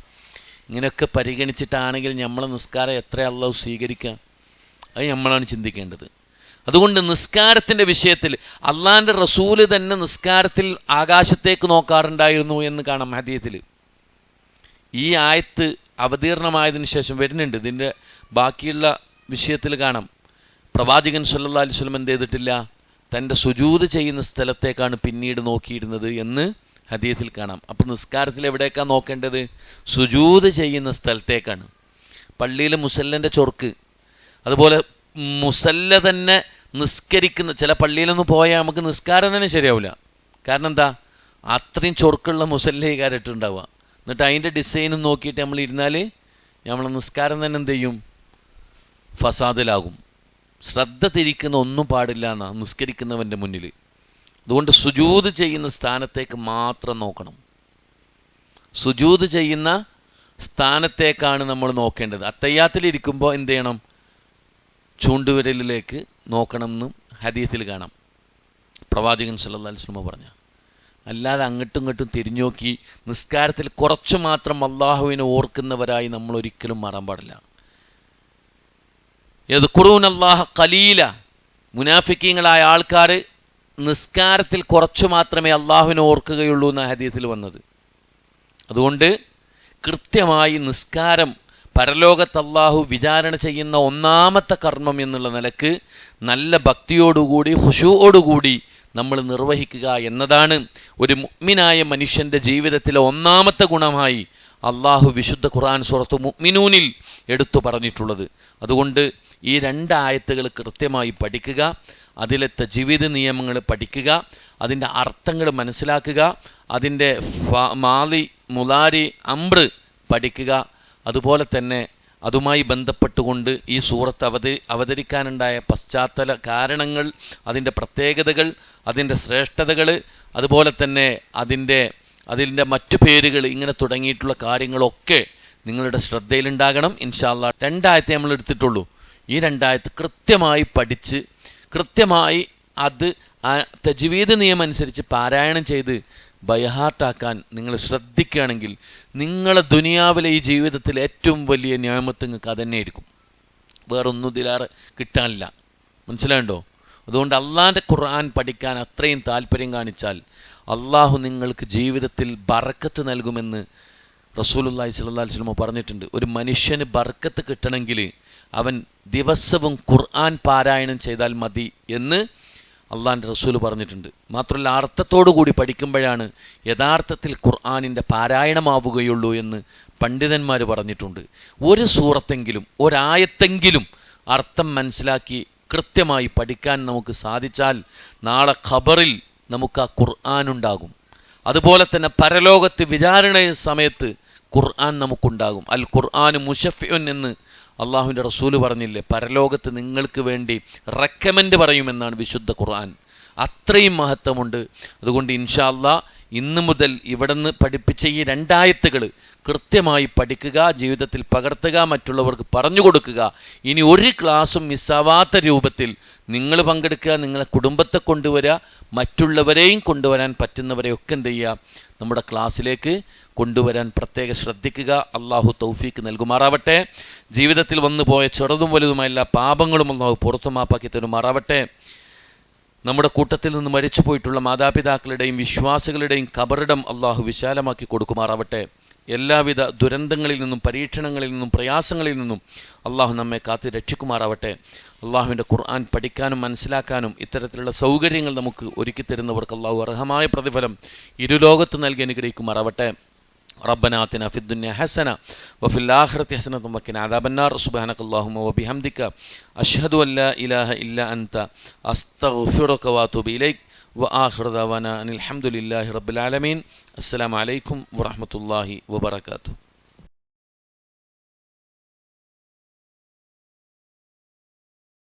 ഇങ്ങനെയൊക്കെ പരിഗണിച്ചിട്ടാണെങ്കിൽ നമ്മളെ നിസ്കാരം എത്ര അള്ളാഹു സ്വീകരിക്കുക, അത് നമ്മളാണ് ചിന്തിക്കേണ്ടത്. അതുകൊണ്ട് നിസ്കാരത്തിൻ്റെ വിഷയത്തിൽ അള്ളാഹിൻ്റെ റസൂല് തന്നെ നിസ്കാരത്തിൽ ആകാശത്തേക്ക് നോക്കാറുണ്ടായിരുന്നു എന്ന് കാണാം ഹദീസിൽ. ഈ ആയത്ത് അവതീർണമായതിനു ശേഷം വരുന്നുണ്ട്. ഇതിൻ്റെ ബാക്കിയുള്ള വിഷയത്തിൽ കാണാം, പ്രവാചകൻ സല്ലല്ലാഹു അലൈഹി വസല്ലം എന്ത് ചെയ്തിട്ടില്ല? തൻ്റെ സുജൂദ് ചെയ്യുന്ന സ്ഥലത്തേക്കാണ് പിന്നീട് നോക്കിയിരുന്നത് എന്ന് ഹദീസിൽ കാണാം. അപ്പോൾ നിസ്കാരത്തിൽ എവിടേക്കാണ് നോക്കേണ്ടത്? സുജൂദ് ചെയ്യുന്ന സ്ഥലത്തേക്കാണ്. പള്ളിയിലെ മുസല്ലൻ്റെ ചൊർക്ക്, അതുപോലെ മുസല്ല തന്നെ നിസ്കരിക്കുന്ന ചില പള്ളിയിലൊന്നും പോയാൽ നമുക്ക് നിസ്കാരം തന്നെ ശരിയാവില്ല. കാരണം എന്താ? അത്രയും ചൊർക്കുള്ള മുസല്ലക്കാരിട്ടുണ്ടാവുക. എന്നിട്ട് അതിൻ്റെ ഡിസൈനും നോക്കിയിട്ട് നമ്മൾ ഇരുന്നാൽ നമ്മളെ നിസ്കാരം തന്നെ എന്ത് ചെയ്യും? ഫസാദിലാകും. ശ്രദ്ധ തിരിക്കുന്ന ഒന്നും പാടില്ല എന്നാണ് നിസ്കരിക്കുന്നവൻ്റെ മുന്നിൽ. അതുകൊണ്ട് സുജൂദ് ചെയ്യുന്ന സ്ഥാനത്തേക്ക് മാത്രം നോക്കണം. സുജൂദ് ചെയ്യുന്ന സ്ഥാനത്തേക്കാണ് നമ്മൾ നോക്കേണ്ടത്. അത്തയ്യാത്തിലിരിക്കുമ്പോൾ എന്ത് ചെയ്യണം? ചൂണ്ടുവിരലിലേക്ക് നോക്കണം എന്നും ഹദീസിൽ കാണാം, പ്രവാചകൻ സല്ലല്ലാഹു അലൈഹി വസല്ലം പറഞ്ഞു. അല്ലാതെ അങ്ങോട്ടും ഇങ്ങോട്ടും തിരിഞ്ഞു നോക്കി നിസ്കാരത്തിൽ കുറച്ചു മാത്രം അള്ളാഹുവിനെ ഓർക്കുന്നവരായി നമ്മൾ ഒരിക്കലും മാറാൻ പാടില്ല. യദ്കുറൂനല്ലാഹ ഖലീല, മുനാഫിക്കീങ്ങളായ ആൾക്കാർ നിസ്കാരത്തിൽ കുറച്ചു മാത്രമേ അള്ളാഹുവിനെ ഓർക്കുകയുള്ളൂ എന്ന ഹദീസിൽ വന്നത്. അതുകൊണ്ട് കൃത്യമായി നിസ്കാരം പരലോകത്ത് അള്ളാഹു വിചാരണ ചെയ്യുന്ന ഒന്നാമത്തെ കർമ്മം എന്നുള്ള നിലക്ക് നല്ല ഭക്തിയോടുകൂടി ഖുശൂഅോടുകൂടി നമ്മൾ നിർവഹിക്കുക എന്നതാണ് ഒരു മുഅ്മിനായ മനുഷ്യൻ്റെ ജീവിതത്തിലെ ഒന്നാമത്തെ ഗുണമായി അള്ളാഹു വിശുദ്ധ ഖുർആൻ സൂറത്ത് മുഅ്മിനൂനിൽ എടുത്തു പറഞ്ഞിട്ടുള്ളത്. അതുകൊണ്ട് ഈ 2 ആയത്തുകൾ കൃത്യമായി പഠിക്കുക, അതിലെ തജ്വീദ് നിയമങ്ങൾ പഠിക്കുക, അതിൻ്റെ അർത്ഥങ്ങൾ മനസ്സിലാക്കുക, അതിൻ്റെ മാലി മുലാരി അംർ പഠിക്കുക. അതുപോലെ തന്നെ അതുമായി ബന്ധപ്പെട്ടുകൊണ്ട് ഈ സൂറത്ത് അവതരിക്കാനുണ്ടായ പശ്ചാത്തല കാരണങ്ങൾ, അതിൻ്റെ പ്രത്യേകതകൾ, അതിൻ്റെ ശ്രേഷ്ഠതകൾ, അതുപോലെ തന്നെ അതിൻ്റെ മറ്റു പേരുകൾ, ഇങ്ങനെ തുടങ്ങിയിട്ടുള്ള കാര്യങ്ങളൊക്കെ നിങ്ങളുടെ ശ്രദ്ധയിലുണ്ടാകണം. ഇൻഷാ അല്ലാഹ് 2 ആയത്തെ നമ്മൾ എടുത്തിട്ടുള്ളൂ. ഈ 2 ആയത്ത് കൃത്യമായി പഠിച്ച് കൃത്യമായി അത് തജ്വീദ് നിയമം അനുസരിച്ച് പാരായണം ചെയ്ത് ബൈഹാർട്ടാക്കാൻ നിങ്ങൾ ശ്രദ്ധിക്കുകയാണെങ്കിൽ നിങ്ങളെ ദുനിയാവിലെ ഈ ജീവിതത്തിൽ ഏറ്റവും വലിയ നിഅമത്ത് നിങ്ങൾക്ക് അതന്നെയായിരിക്കും. വേറൊന്നും ഇതിലേറെ കിട്ടാനില്ല. മനസ്സിലായുണ്ടോ? അതുകൊണ്ട് അള്ളാഹിൻ്റെ ഖുർആൻ പഠിക്കാൻ അത്രയും താല്പര്യം കാണിച്ചാൽ അള്ളാഹു നിങ്ങൾക്ക് ജീവിതത്തിൽ ബർക്കത്ത് നൽകുമെന്ന് റസൂലുള്ളാഹി സ്വല്ലല്ലാഹു അലൈഹി വസല്ലം പറഞ്ഞിട്ടുണ്ട്. ഒരു മനുഷ്യന് ബർക്കത്ത് കിട്ടണമെങ്കിൽ അവൻ ദിവസവും ഖുർആൻ പാരായണം ചെയ്താൽ മതി എന്ന് അള്ളാഹിൻ്റെ റസൂൽ പറഞ്ഞിട്ടുണ്ട്. മാത്രമല്ല അർത്ഥത്തോടു കൂടി പഠിക്കുമ്പോഴാണ് യഥാർത്ഥത്തിൽ ഖുർആനിൻ്റെ പാരായണമാവുകയുള്ളൂ എന്ന് പണ്ഡിതന്മാർ പറഞ്ഞിട്ടുണ്ട്. ഒരു സൂറത്തെങ്കിലും ഒരായത്തെങ്കിലും അർത്ഥം മനസ്സിലാക്കി കൃത്യമായി പഠിക്കാൻ നമുക്ക് സാധിച്ചാൽ നാളെ ഖബറിൽ നമുക്ക് ആ ഖുർആൻ ഉണ്ടാകും. അതുപോലെ തന്നെ പരലോകത്ത് വിചാരണ സമയത്ത് ഖുർആൻ നമുക്കുണ്ടാകും. അൽ ഖുർആൻ മുശഫിഉൻ എന്ന് അള്ളാഹുവിൻ്റെ റസൂല് പറഞ്ഞില്ലേ, പരലോകത്ത് നിങ്ങൾക്ക് വേണ്ടി റെക്കമെൻഡ് പറയുമെന്നാണ് വിശുദ്ധ ഖുർആൻ. അത്രയും മഹത്വമുണ്ട്. അതുകൊണ്ട് ഇൻഷാ അല്ലാഹ് ഇന്ന് മുതൽ ഇവിടുന്ന് പഠിപ്പിച്ച ഈ 2 ആയത്തുകൾ കൃത്യമായി പഠിക്കുക, ജീവിതത്തിൽ പകർത്തുക, മറ്റുള്ളവർക്ക് പറഞ്ഞു കൊടുക്കുക. ഇനി ഒരു ക്ലാസ്സും മിസ്സാവാത്ത രൂപത്തിൽ നിങ്ങൾ പങ്കെടുക്കുക, നിങ്ങളെ കുടുംബത്തെ കൊണ്ടുവരിക, മറ്റുള്ളവരെയും കൊണ്ടുവരാൻ പറ്റുന്നവരെയൊക്കെ എന്ത് ചെയ്യുക, നമ്മുടെ ക്ലാസ്സിലേക്ക് കൊണ്ടുവരാൻ പ്രത്യേകം ശ്രദ്ധിക്കുക. അള്ളാഹു തൗഫീക്ക് നൽകുമാറാവട്ടെ. ജീവിതത്തിൽ വന്നു പോയ ചെറുതും വലുതുമായ എല്ലാ പാപങ്ങളും അള്ളാഹു പുറത്തു മാപ്പാക്കി തരുമാറാവട്ടെ. നമ്മുടെ കൂട്ടത്തിൽ നിന്ന് മരിച്ചു പോയിട്ടുള്ള മാതാപിതാക്കളുടെയും വിശ്വാസികളുടെയും ഖബറിടം അള്ളാഹു വിശാലമാക്കി കൊടുക്കുമാറാവട്ടെ. എല്ലാവിധ ദുരന്തങ്ങളിൽ നിന്നും പരീക്ഷണങ്ങളിൽ നിന്നും പ്രയാസങ്ങളിൽ നിന്നും അള്ളാഹു നമ്മെ കാത്ത് രക്ഷിക്കുമാറാവട്ടെ. അള്ളാഹുവിൻ്റെ ഖുർആൻ പഠിക്കാനും മനസ്സിലാക്കാനും ഇത്തരത്തിലുള്ള സൗകര്യങ്ങൾ നമുക്ക് ഒരുക്കി തരുന്നവർക്ക് അള്ളാഹു അർഹമായ പ്രതിഫലം ഇരുലോകത്ത് നൽകി അനുഗ്രഹിക്കുമാറാവട്ടെ. ربنا آتنا في الدنيا حسنة وفي الآخرة حسنة وقنا عذاب النار. سبحانك اللهم وبحمدك أشهد أن لا إله إلا أنت أستغفرك وأتوب إليك. وآخر دعوانا أن الحمد لله رب العالمين. السلام عليكم ورحمة الله وبركاته.